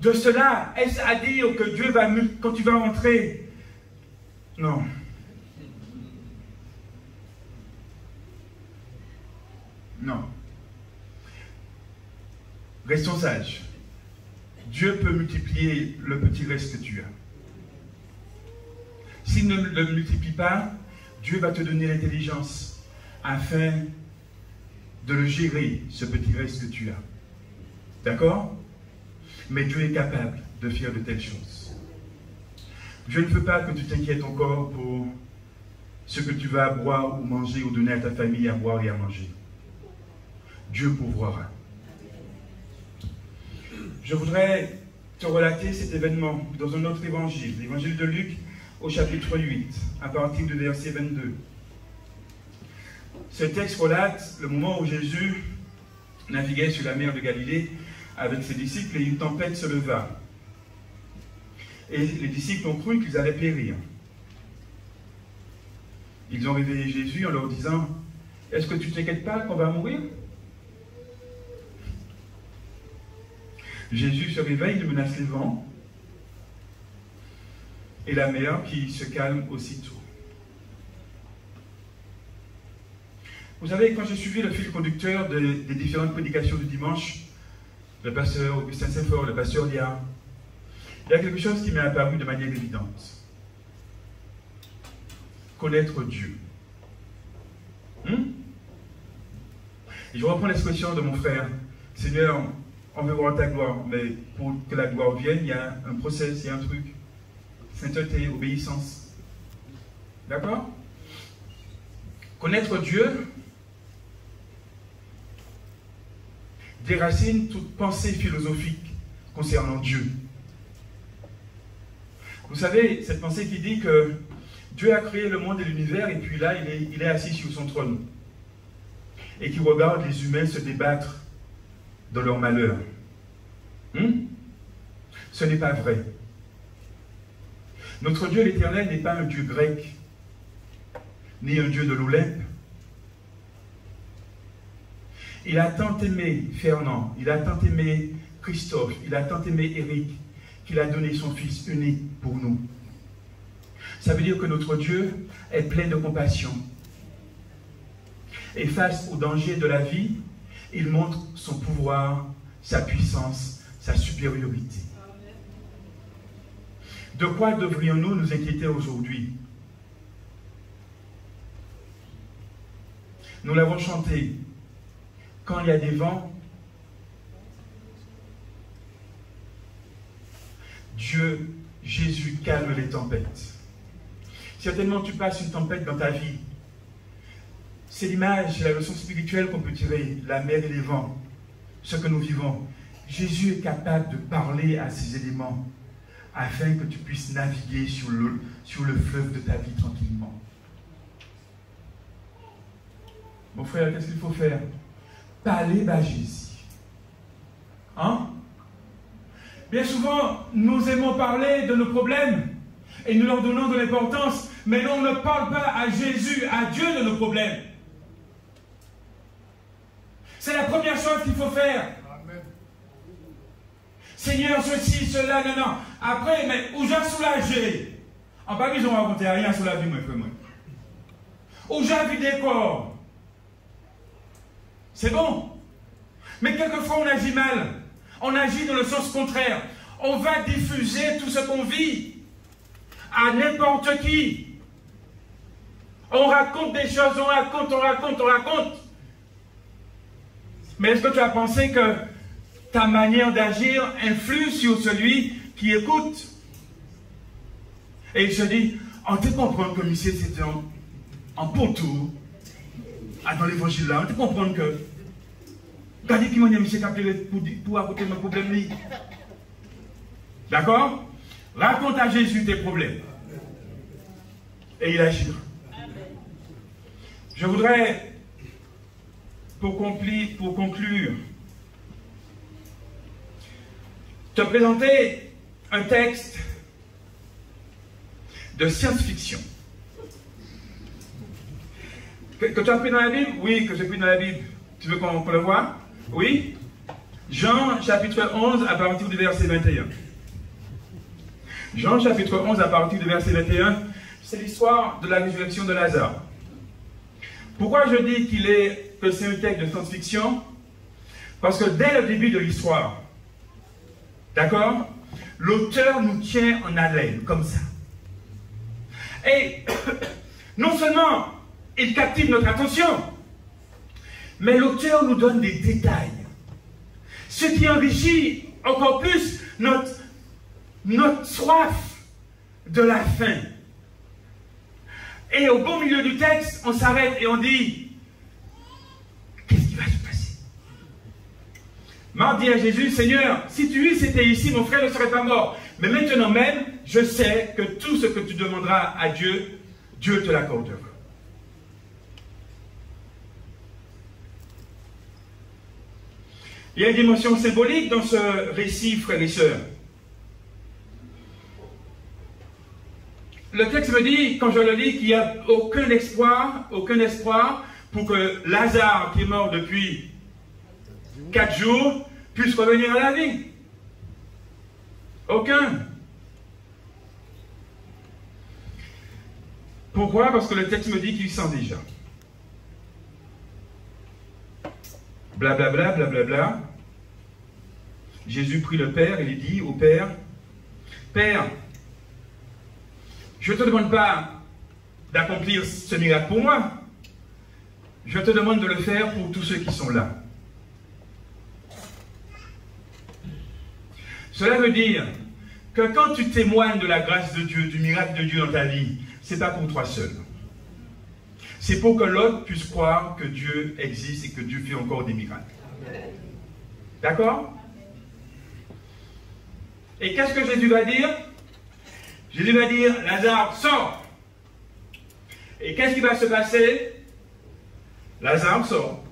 De cela, est-ce à dire que Dieu va, quand tu vas rentrer? Non. Non. Restons sages. Dieu peut multiplier le petit reste que tu as. S'il ne le multiplie pas, Dieu va te donner l'intelligence afin de le gérer, ce petit reste que tu as. D'accord? Mais Dieu est capable de faire de telles choses. Je ne veux pas que tu t'inquiètes encore pour ce que tu vas boire ou manger ou donner à ta famille à boire et à manger. Dieu pourvoira. Je voudrais te relater cet événement dans un autre évangile, l'évangile de Luc au chapitre 8, à partir du verset 22. Ce texte relate le moment où Jésus naviguait sur la mer de Galilée avec ses disciples et une tempête se leva. Et les disciples ont cru qu'ils allaient périr. Ils ont réveillé Jésus en leur disant « Est-ce que tu ne t'inquiètes pas qu'on va mourir ?» Jésus se réveille, il menace les vents et la mer qui se calme aussitôt. Vous savez, quand j'ai suivi le fil conducteur des différentes prédications du dimanche, le pasteur Augustin Saint-Fort, le pasteur Liard, il y a quelque chose qui m'est apparu de manière évidente. Connaître Dieu. Et je reprends l'expression de mon frère. Seigneur, on veut voir ta gloire, mais pour que la gloire vienne, il y a un process, il y a un truc. Sainteté, obéissance. D'accord? Connaître Dieu déracine toute pensée philosophique concernant Dieu. Vous savez, cette pensée qui dit que Dieu a créé le monde et l'univers et puis là, il est assis sur son trône et qui regarde les humains se débattre dans leur malheur. Ce n'est pas vrai. Notre Dieu l'Éternel n'est pas un Dieu grec, ni un Dieu de l'Olympe. Il a tant aimé Fernand, il a tant aimé Christophe, il a tant aimé Eric, qu'il a donné son Fils unique pour nous. Ça veut dire que notre Dieu est plein de compassion. Et face aux dangers de la vie, il montre son pouvoir, sa puissance, sa supériorité. De quoi devrions-nous nous inquiéter aujourd'hui? Nous l'avons chanté. Quand il y a des vents, Dieu, Jésus calme les tempêtes. Certainement, tu passes une tempête dans ta vie. C'est l'image, la leçon spirituelle qu'on peut tirer, la mer et les vents, ce que nous vivons. Jésus est capable de parler à ces éléments afin que tu puisses naviguer sur le fleuve de ta vie tranquillement. Mon frère, qu'est-ce qu'il faut faire? Parler à Jésus. Hein? Bien souvent, nous aimons parler de nos problèmes et nous leur donnons de l'importance, mais on ne parle pas à Jésus, à Dieu de nos problèmes. C'est la première chose qu'il faut faire. Amen. Seigneur, ceci, cela, non. Après, mais où j'ai soulagé? En pas qu'ils ont raconté rien sur la vie, moi, frère. Où j'ai vu des corps. C'est bon. Mais quelquefois, on agit mal. On agit dans le sens contraire. On va diffuser tout ce qu'on vit à n'importe qui. On raconte des choses, on raconte. Mais est-ce que tu as pensé que ta manière d'agir influe sur celui qui écoute? Et il se dit, on te comprend que monsieur c'était en pontou, dans l'évangile là, on te comprend que regardez qui m'a dit monsieur pour raconter mes problèmes. D'accord? Raconte à Jésus tes problèmes. Et il agira. Je voudrais, pour conclure, te présenter un texte de science-fiction. Que tu as pris dans la Bible? Oui, que j'ai pris dans la Bible. Tu veux qu'on le voit? Oui. Jean chapitre 11 à partir du verset 21. Jean chapitre 11 à partir du verset 21, c'est l'histoire de la résurrection de Lazare. Pourquoi je dis qu'il est que c'est un texte de science-fiction? Parce que dès le début de l'histoire, d'accord, l'auteur nous tient en haleine, comme ça. Et non seulement il captive notre attention, mais l'auteur nous donne des détails. Ce qui enrichit encore plus notre soif de la fin. Et au beau milieu du texte, on s'arrête et on dit, qu'est-ce qui va se passer? Marc dit à Jésus, Seigneur, si tu eussent été ici, mon frère ne serait pas mort. Mais maintenant même, je sais que tout ce que tu demanderas à Dieu, Dieu te l'accordera. Il y a une dimension symbolique dans ce récit, frères et sœurs. Le texte me dit, quand je le lis, qu'il n'y a aucun espoir pour que Lazare, qui est mort depuis 4 jours, puisse revenir à la vie. Aucun. Pourquoi? Parce que le texte me dit qu'il sent déjà. Blablabla, blablabla. Jésus prie le Père et il dit au Père, Père, je ne te demande pas d'accomplir ce miracle pour moi. Je te demande de le faire pour tous ceux qui sont là. Cela veut dire que quand tu témoignes de la grâce de Dieu, du miracle de Dieu dans ta vie, ce n'est pas pour toi seul. C'est pour que l'autre puisse croire que Dieu existe et que Dieu fait encore des miracles. D'accord? Et qu'est-ce que Jésus va dire? Jésus va dire, Lazare, sort. Et qu'est-ce qui va se passer? Lazare sort.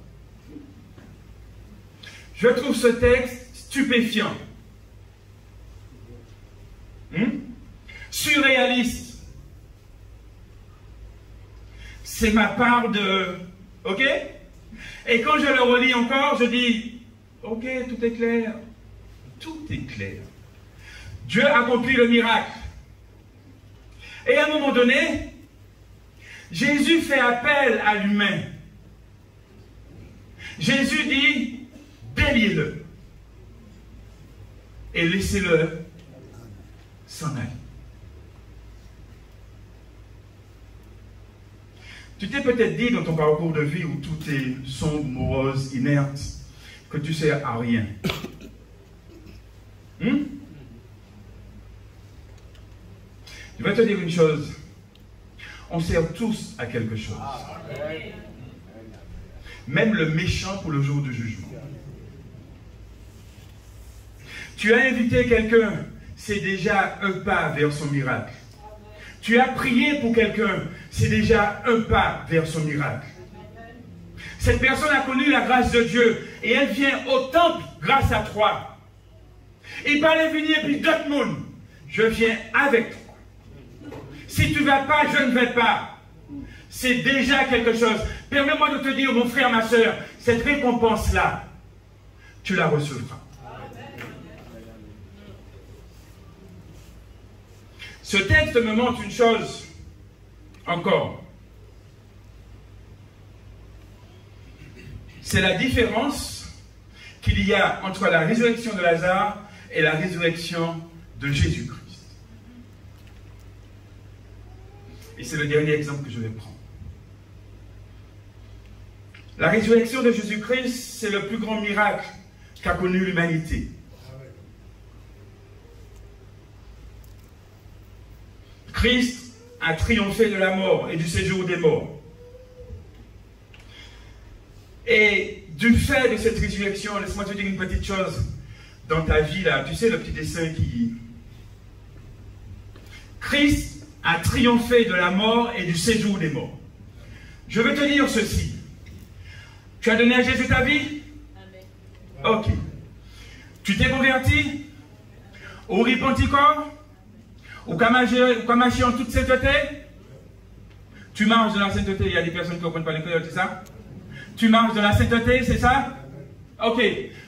Je trouve ce texte stupéfiant. Surréaliste. C'est ma part de... Ok? Et quand je le relis encore, je dis, ok, tout est clair. Tout est clair. Dieu accomplit le miracle. Et à un moment donné, Jésus fait appel à l'humain. Jésus dit, déliez-le. Et laissez-le s'en aller. Tu t'es peut-être dit dans ton parcours de vie où tout est sombre, morose, inerte, que tu ne sers à rien. Je vais te dire une chose. On sert tous à quelque chose. Même le méchant pour le jour du jugement. Tu as invité quelqu'un, c'est déjà un pas vers son miracle. Tu as prié pour quelqu'un, c'est déjà un pas vers son miracle. Cette personne a connu la grâce de Dieu et elle vient au temple grâce à toi. Il parlait venir puis d'autres mondes. Je viens avec toi. Si tu ne vas pas, je ne vais pas. C'est déjà quelque chose. Permets-moi de te dire, mon frère, ma soeur, cette récompense-là, tu la recevras. Ce texte me montre une chose encore. C'est la différence qu'il y a entre la résurrection de Lazare et la résurrection de Jésus-Christ. Et c'est le dernier exemple que je vais prendre. La résurrection de Jésus-Christ, c'est le plus grand miracle qu'a connu l'humanité. Christ a triomphé de la mort et du séjour des morts. Et du fait de cette résurrection, laisse-moi te dire une petite chose dans ta vie là. Tu sais le petit dessin qui... Christ a triomphé de la mort et du séjour des morts. Je veux te dire ceci. Tu as donné à Jésus ta vie? Amen. Ok. Tu t'es converti? Ou repenti corps? Ou qu'à marcher en toute sainteté? Tu marches dans la sainteté. Il y a des personnes qui ne comprennent pas les créoles, c'est ça? Tu marches dans la sainteté, c'est ça? Ok.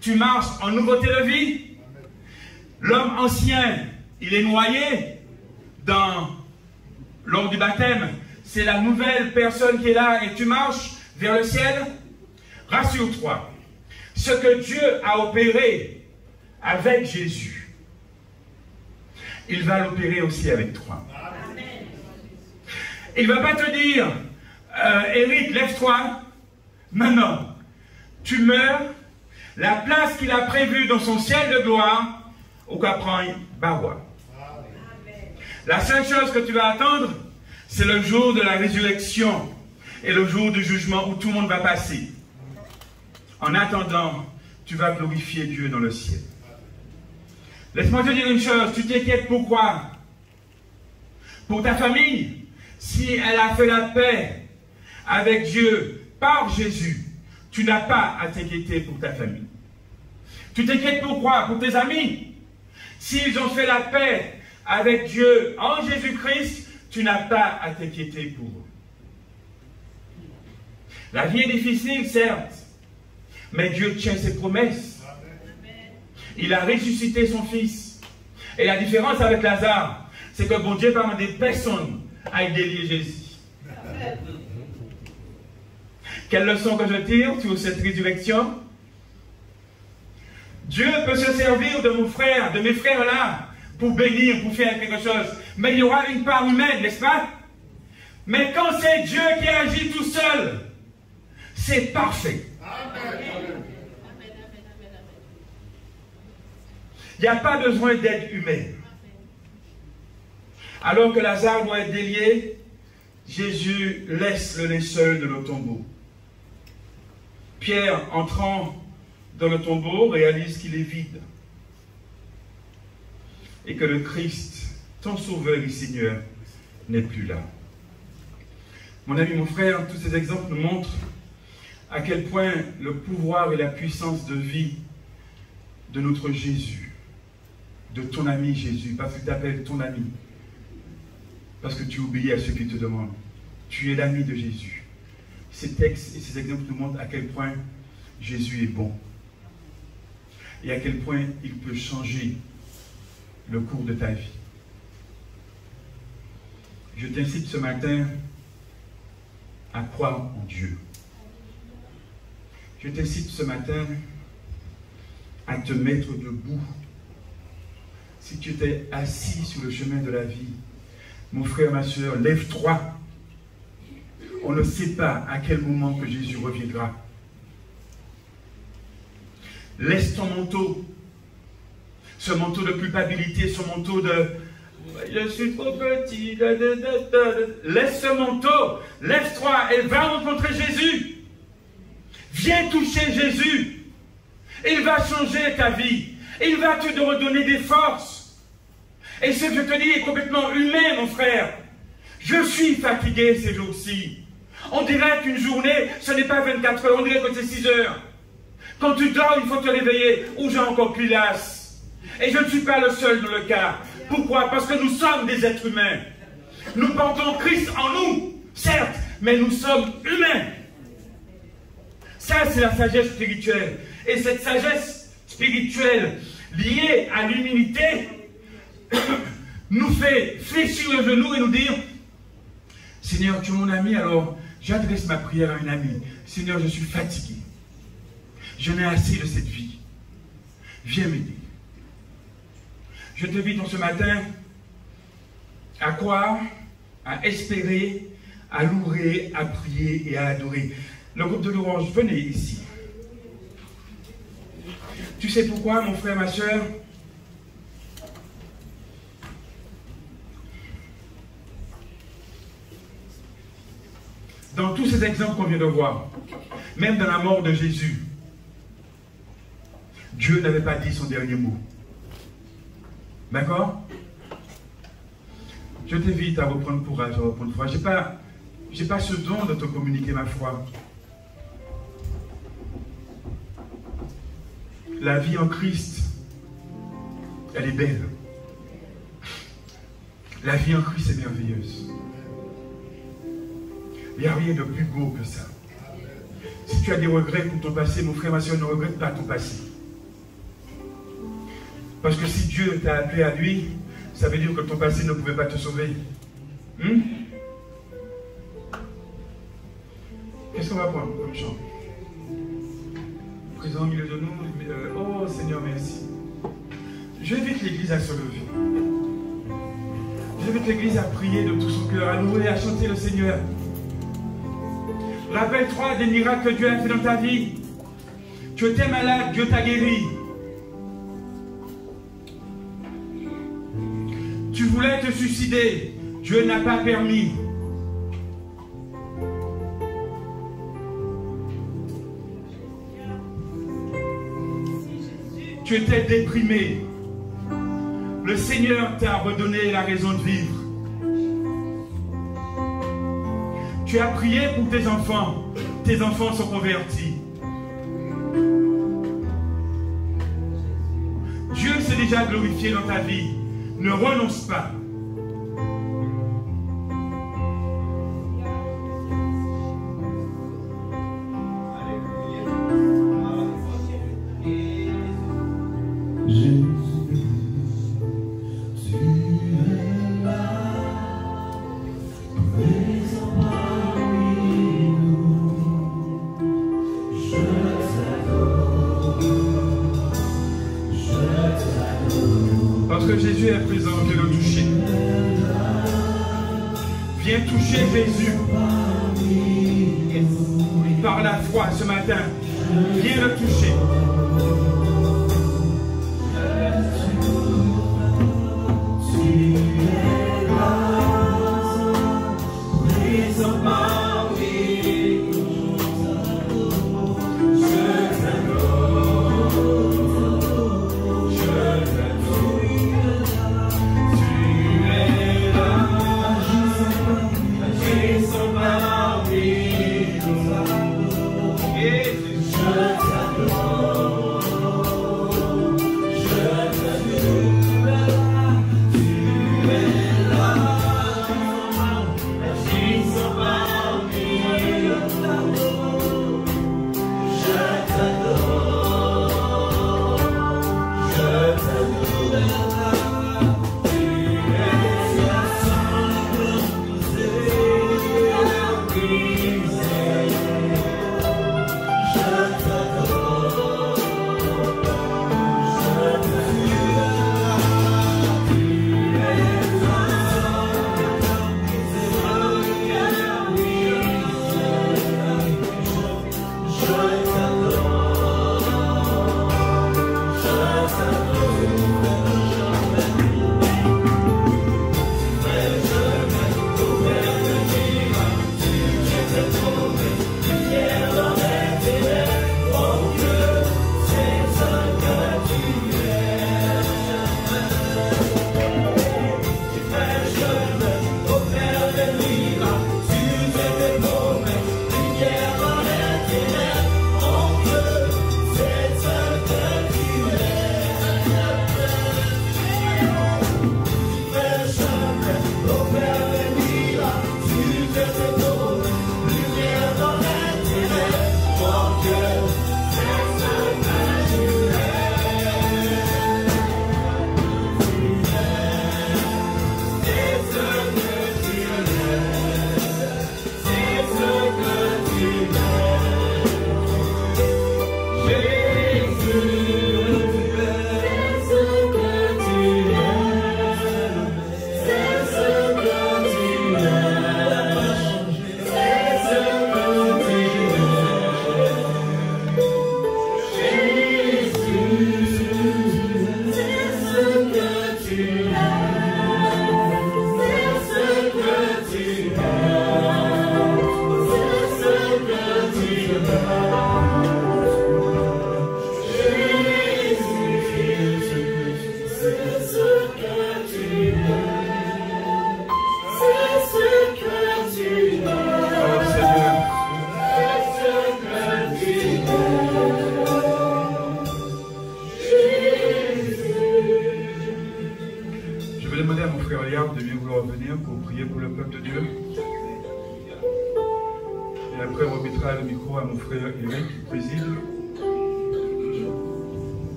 Tu marches en nouveauté de vie? L'homme ancien, il est noyé lors du baptême. C'est la nouvelle personne qui est là et tu marches vers le ciel. rassure-toi, ce que Dieu a opéré avec Jésus, il va l'opérer aussi avec toi. Il ne va pas te dire, Eric, lève-toi. Non. Tu meurs, la place qu'il a prévue dans son ciel de gloire, au Capran, Bawa. La seule chose que tu vas attendre, c'est le jour de la résurrection et le jour du jugement où tout le monde va passer. En attendant, tu vas glorifier Dieu dans le ciel. Laisse-moi te dire une chose, tu t'inquiètes pourquoi? Pour ta famille, si elle a fait la paix avec Dieu par Jésus, tu n'as pas à t'inquiéter pour ta famille. Tu t'inquiètes pourquoi? Pour tes amis. S'ils ont fait la paix avec Dieu en Jésus-Christ, tu n'as pas à t'inquiéter pour eux. La vie est difficile, certes, mais Dieu tient ses promesses. Il a ressuscité son fils. Et la différence avec Lazare, c'est que bon Dieu n'a pas demandé personne à délier Jésus. Quelle leçon que je tire sur cette résurrection? Dieu peut se servir de mon frère, de mes frères là, pour bénir, pour faire quelque chose. Mais il y aura une part humaine, n'est-ce pas? Mais quand c'est Dieu qui agit tout seul, c'est parfait. Il n'y a pas besoin d'aide humaine. Alors que Lazare doit être délié, Jésus laisse le linceul de le tombeau. Pierre, entrant dans le tombeau, réalise qu'il est vide. Et que le Christ, ton sauveur et Seigneur, n'est plus là. Mon ami, mon frère, tous ces exemples nous montrent à quel point le pouvoir et la puissance de vie de notre Jésus, de ton ami Jésus, parce qu'il t'appelle ton ami, parce que tu obéis à ceux qui te demandent. Tu es l'ami de Jésus. Ces textes et ces exemples nous montrent à quel point Jésus est bon et à quel point il peut changer le cours de ta vie. Je t'incite ce matin à croire en Dieu. Je t'incite ce matin à te mettre debout. Si tu étais assis sur le chemin de la vie, mon frère, ma soeur, lève-toi. On ne sait pas à quel moment que Jésus reviendra. Laisse ton manteau, ce manteau de culpabilité, ce manteau de « je suis trop petit ». Laisse ce manteau, lève-toi et va rencontrer Jésus. Viens toucher Jésus. Il va changer ta vie. Il va te redonner des forces. Et ce que je te dis est complètement humain, mon frère. Je suis fatigué ces jours-ci. On dirait qu'une journée, ce n'est pas 24 heures, on dirait que c'est 6 heures. Quand tu dors, il faut te réveiller. Ou j'ai encore plus lasse. Et je ne suis pas le seul dans le cas. Pourquoi? Parce que nous sommes des êtres humains. Nous portons Christ en nous, certes, mais nous sommes humains. Ça, c'est la sagesse spirituelle. Et cette sagesse spirituelle liée à l'humilité nous fait fléchir le genou et nous dire « Seigneur, tu es mon ami, alors j'adresse ma prière à un ami. Seigneur, je suis fatigué. Je n'ai assez de cette vie. Viens m'aider. » Je t'invite ce matin à croire, à espérer, à louer, à prier et à adorer. Le groupe de louange, venez ici. Tu sais pourquoi, mon frère, ma soeur? Dans tous ces exemples qu'on vient de voir, même dans la mort de Jésus, Dieu n'avait pas dit son dernier mot. D'accord? Je t'invite à reprendre courage, à reprendre foi. Je n'ai pas ce don de te communiquer ma foi. La vie en Christ, elle est belle. La vie en Christ est merveilleuse. Il n'y a rien de plus beau que ça. Si tu as des regrets pour ton passé, mon frère, ma soeur, ne regrette pas ton passé. Parce que si Dieu t'a appelé à lui, ça veut dire que ton passé ne pouvait pas te sauver. Qu'est-ce qu'on va prendre comme chant? présent au milieu de nous. Oh Seigneur, merci. J'invite l'Église à se lever. J'invite l'Église à prier de tout son cœur, à louer, à chanter le Seigneur. Rappelle-toi des miracles que Dieu a fait dans ta vie. Tu étais malade, Dieu t'a guéri. Tu voulais te suicider, Dieu n'a pas permis. Tu étais déprimé. Le Seigneur t'a redonné la raison de vivre. Tu as prié pour tes enfants. Tes enfants sont convertis. Dieu s'est déjà glorifié dans ta vie. Ne renonce pas. Parce que Jésus est présent, viens le toucher. Viens toucher Jésus. Par la foi ce matin, viens le toucher.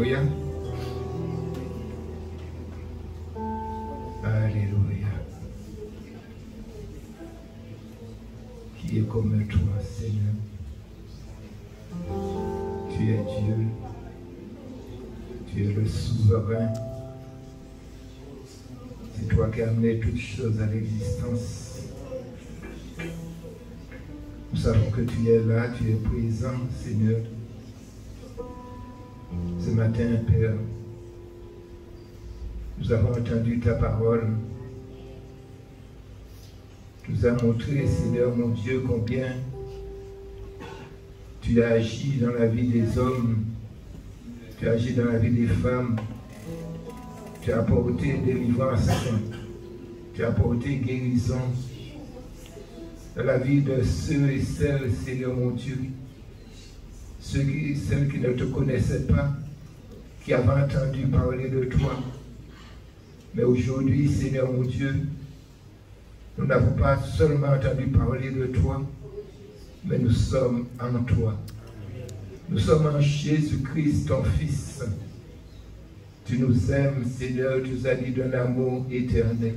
Alléluia. Alléluia. Qui est comme toi, Seigneur? Tu es Dieu. Tu es le souverain. C'est toi qui as amené toutes choses à l'existence. Nous savons que tu es là, tu es présent, Seigneur. Ce matin, Père, nous avons entendu ta parole. Tu nous as montré, Seigneur, mon Dieu, combien tu as agi dans la vie des hommes, tu as agi dans la vie des femmes, tu as apporté délivrance, tu as apporté guérison dans la vie de ceux et celles, Seigneur mon Dieu, celles qui ne te connaissaient pas, qui avaient entendu parler de toi. Mais aujourd'hui, Seigneur mon Dieu, nous n'avons pas seulement entendu parler de toi, mais nous sommes en toi. Nous sommes en Jésus-Christ, ton Fils. Tu nous aimes, Seigneur, tu nous as dit d'un amour éternel.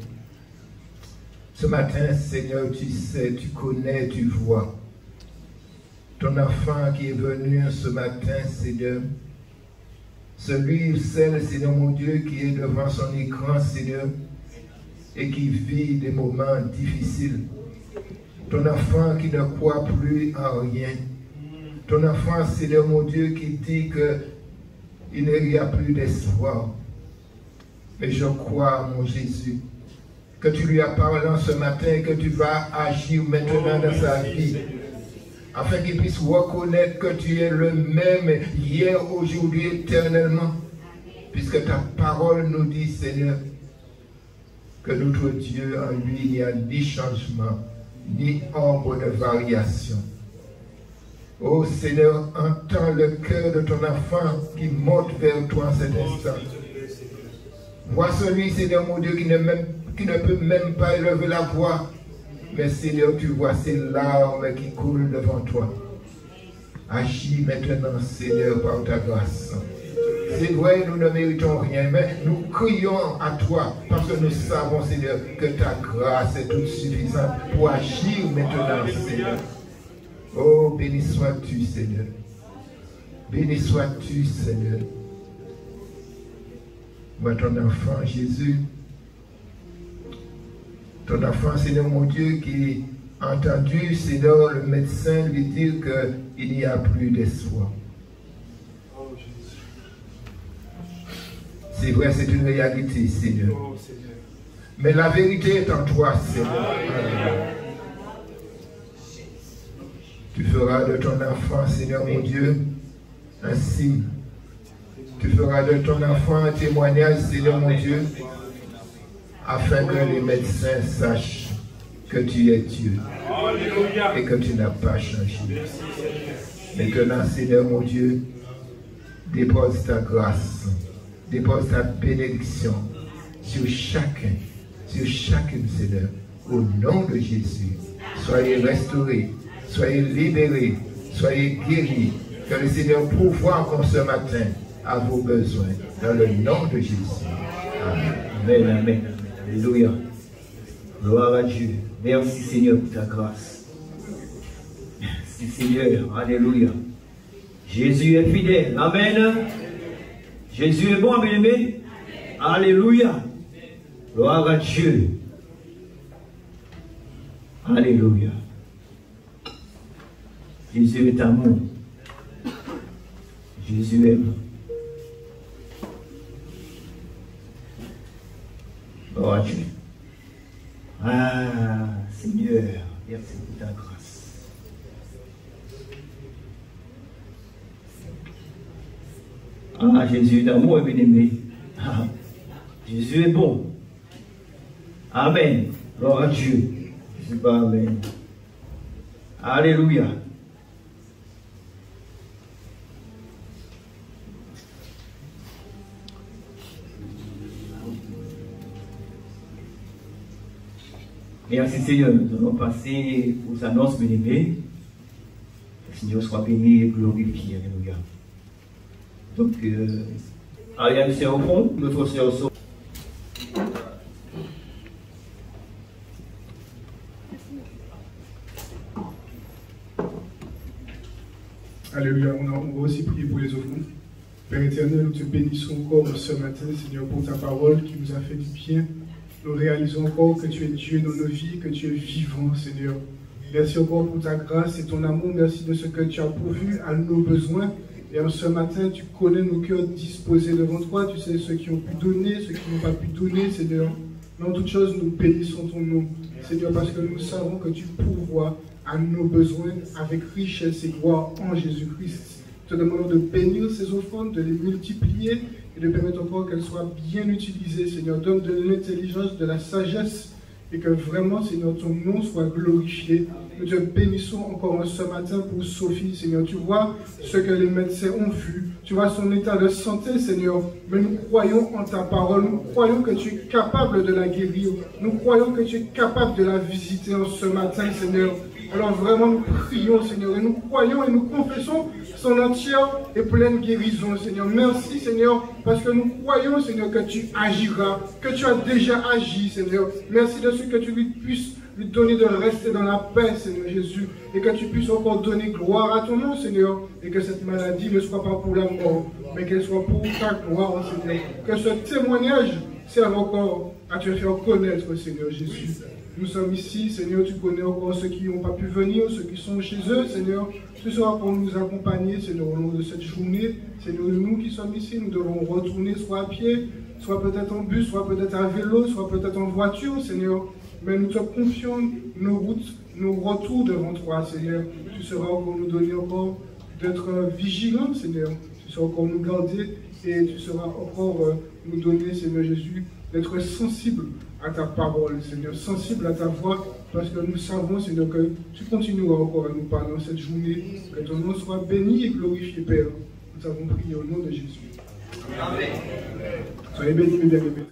Ce matin, Seigneur, tu sais, tu connais, tu vois. Ton enfant qui est venu ce matin, Seigneur, celui ou celle, Seigneur mon Dieu, qui est devant son écran, Seigneur, et qui vit des moments difficiles. Ton enfant qui ne croit plus en rien. Ton enfant, Seigneur mon Dieu, qui dit qu'il n'y a plus d'espoir. Mais je crois, mon Jésus, que tu lui as parlé ce matin, que tu vas agir maintenant dans sa vie, afin qu'il puisse reconnaître que tu es le même hier, aujourd'hui, éternellement, puisque ta parole nous dit, Seigneur, que notre Dieu, en lui, il n'y a ni changement, ni ombre de variation. Oh Seigneur, entends le cœur de ton enfant qui monte vers toi en cet instant. Vois celui, Seigneur mon Dieu, qui ne peut même pas élever la voix. Mais Seigneur, tu vois ces larmes qui coulent devant toi. Agis maintenant, Seigneur, par ta grâce. C'est vrai, nous ne méritons rien, mais nous crions à toi parce que nous savons, Seigneur, que ta grâce est toute suffisante pour agir maintenant, Seigneur. Oh, béni sois-tu, Seigneur. Béni sois-tu, Seigneur. Vois ton enfant, Jésus. Ton enfant, Seigneur mon Dieu, qui a entendu, Seigneur, le médecin lui dire qu'il n'y a plus d'espoir. C'est vrai, c'est une réalité, Seigneur. Mais la vérité est en toi, Seigneur. Tu feras de ton enfant, Seigneur mon Dieu, un signe. Tu feras de ton enfant un témoignage, Seigneur mon Dieu, afin que les médecins sachent que tu es Dieu et que tu n'as pas changé. Maintenant, Seigneur mon Dieu, dépose ta grâce, dépose ta bénédiction sur chacun, Seigneur, au nom de Jésus. Soyez restaurés, soyez libérés, soyez guéris, que le Seigneur pourvoie encore ce matin à vos besoins, dans le nom de Jésus. Amen. Amen, amen. Alléluia. Gloire à Dieu. Merci Seigneur pour ta grâce. Merci Seigneur. Alléluia. Jésus est fidèle. Amen. Jésus est bon, bien-aimé. Alléluia. Gloire à Dieu. Alléluia. Jésus est amour. Jésus aime. Gloire à Dieu. Ah, Seigneur, merci pour ta grâce. Ah, Jésus est d'amour, bien-aimé. Ah, Jésus est bon. Amen. Gloire à Dieu. Je dis pas amen. Alléluia. Merci Seigneur, nous allons passer aux annonces bien-aimées. Le Seigneur soit béni et glorifié. Alléluia. Donc, Ariane, c'est au fond, notre sœur Sophie. Alléluia, on va aussi prier pour les offrandes. Père éternel, nous te bénissons encore ce matin, Seigneur, pour ta parole qui nous a fait du bien. Nous réalisons encore que tu es Dieu dans nos vies, que tu es vivant, Seigneur. Merci encore pour ta grâce et ton amour. Merci de ce que tu as pourvu à nos besoins. Et en ce matin, tu connais nos cœurs disposés devant toi. Tu sais ceux qui ont pu donner, ceux qui n'ont pas pu donner, Seigneur. Mais en toutes choses, nous bénissons ton nom, Seigneur, parce que nous savons que tu pourvois à nos besoins avec richesse et gloire en Jésus-Christ. Te demandons de bénir ces offrandes, de les multiplier et de permettre encore qu'elles soient bien utilisées. Seigneur, donne de l'intelligence, de la sagesse et que vraiment, Seigneur, ton nom soit glorifié. Nous te bénissons encore ce matin pour Sophie, Seigneur. Tu vois ce que les médecins ont vu. Tu vois son état de santé, Seigneur. Mais nous croyons en ta parole. Nous croyons que tu es capable de la guérir. Nous croyons que tu es capable de la visiter en ce matin, Seigneur. Alors vraiment, nous prions, Seigneur, et nous croyons et nous confessons son entière et pleine guérison, Seigneur. Merci, Seigneur, parce que nous croyons, Seigneur, que tu agiras, que tu as déjà agi, Seigneur. Merci de ce que tu puisses lui donner de rester dans la paix, Seigneur Jésus, et que tu puisses encore donner gloire à ton nom, Seigneur, et que cette maladie ne soit pas pour la mort, mais qu'elle soit pour ta gloire, Seigneur. Que ce témoignage serve encore à te faire connaître, Seigneur Jésus. Nous sommes ici, Seigneur, tu connais encore ceux qui n'ont pas pu venir, ceux qui sont chez eux, Seigneur. Tu seras pour nous accompagner, Seigneur, au long de cette journée. Seigneur, nous qui sommes ici, nous devons retourner soit à pied, soit peut-être en bus, soit peut-être à vélo, soit peut-être en voiture, Seigneur. Mais nous te confions nos routes, nos retours devant toi, Seigneur. Tu seras encore nous donner encore d'être vigilants, Seigneur. Tu seras encore nous garder et tu seras encore nous donner, Seigneur Jésus, d'être sensibles à ta parole, Seigneur, sensible à ta voix, parce que nous savons, Seigneur, que tu continueras encore à nous parler en cette journée. Que ton nom soit béni et glorifié, Père. Nous avons prié au nom de Jésus. Amen. Soyez bénis, mes bien-aimés.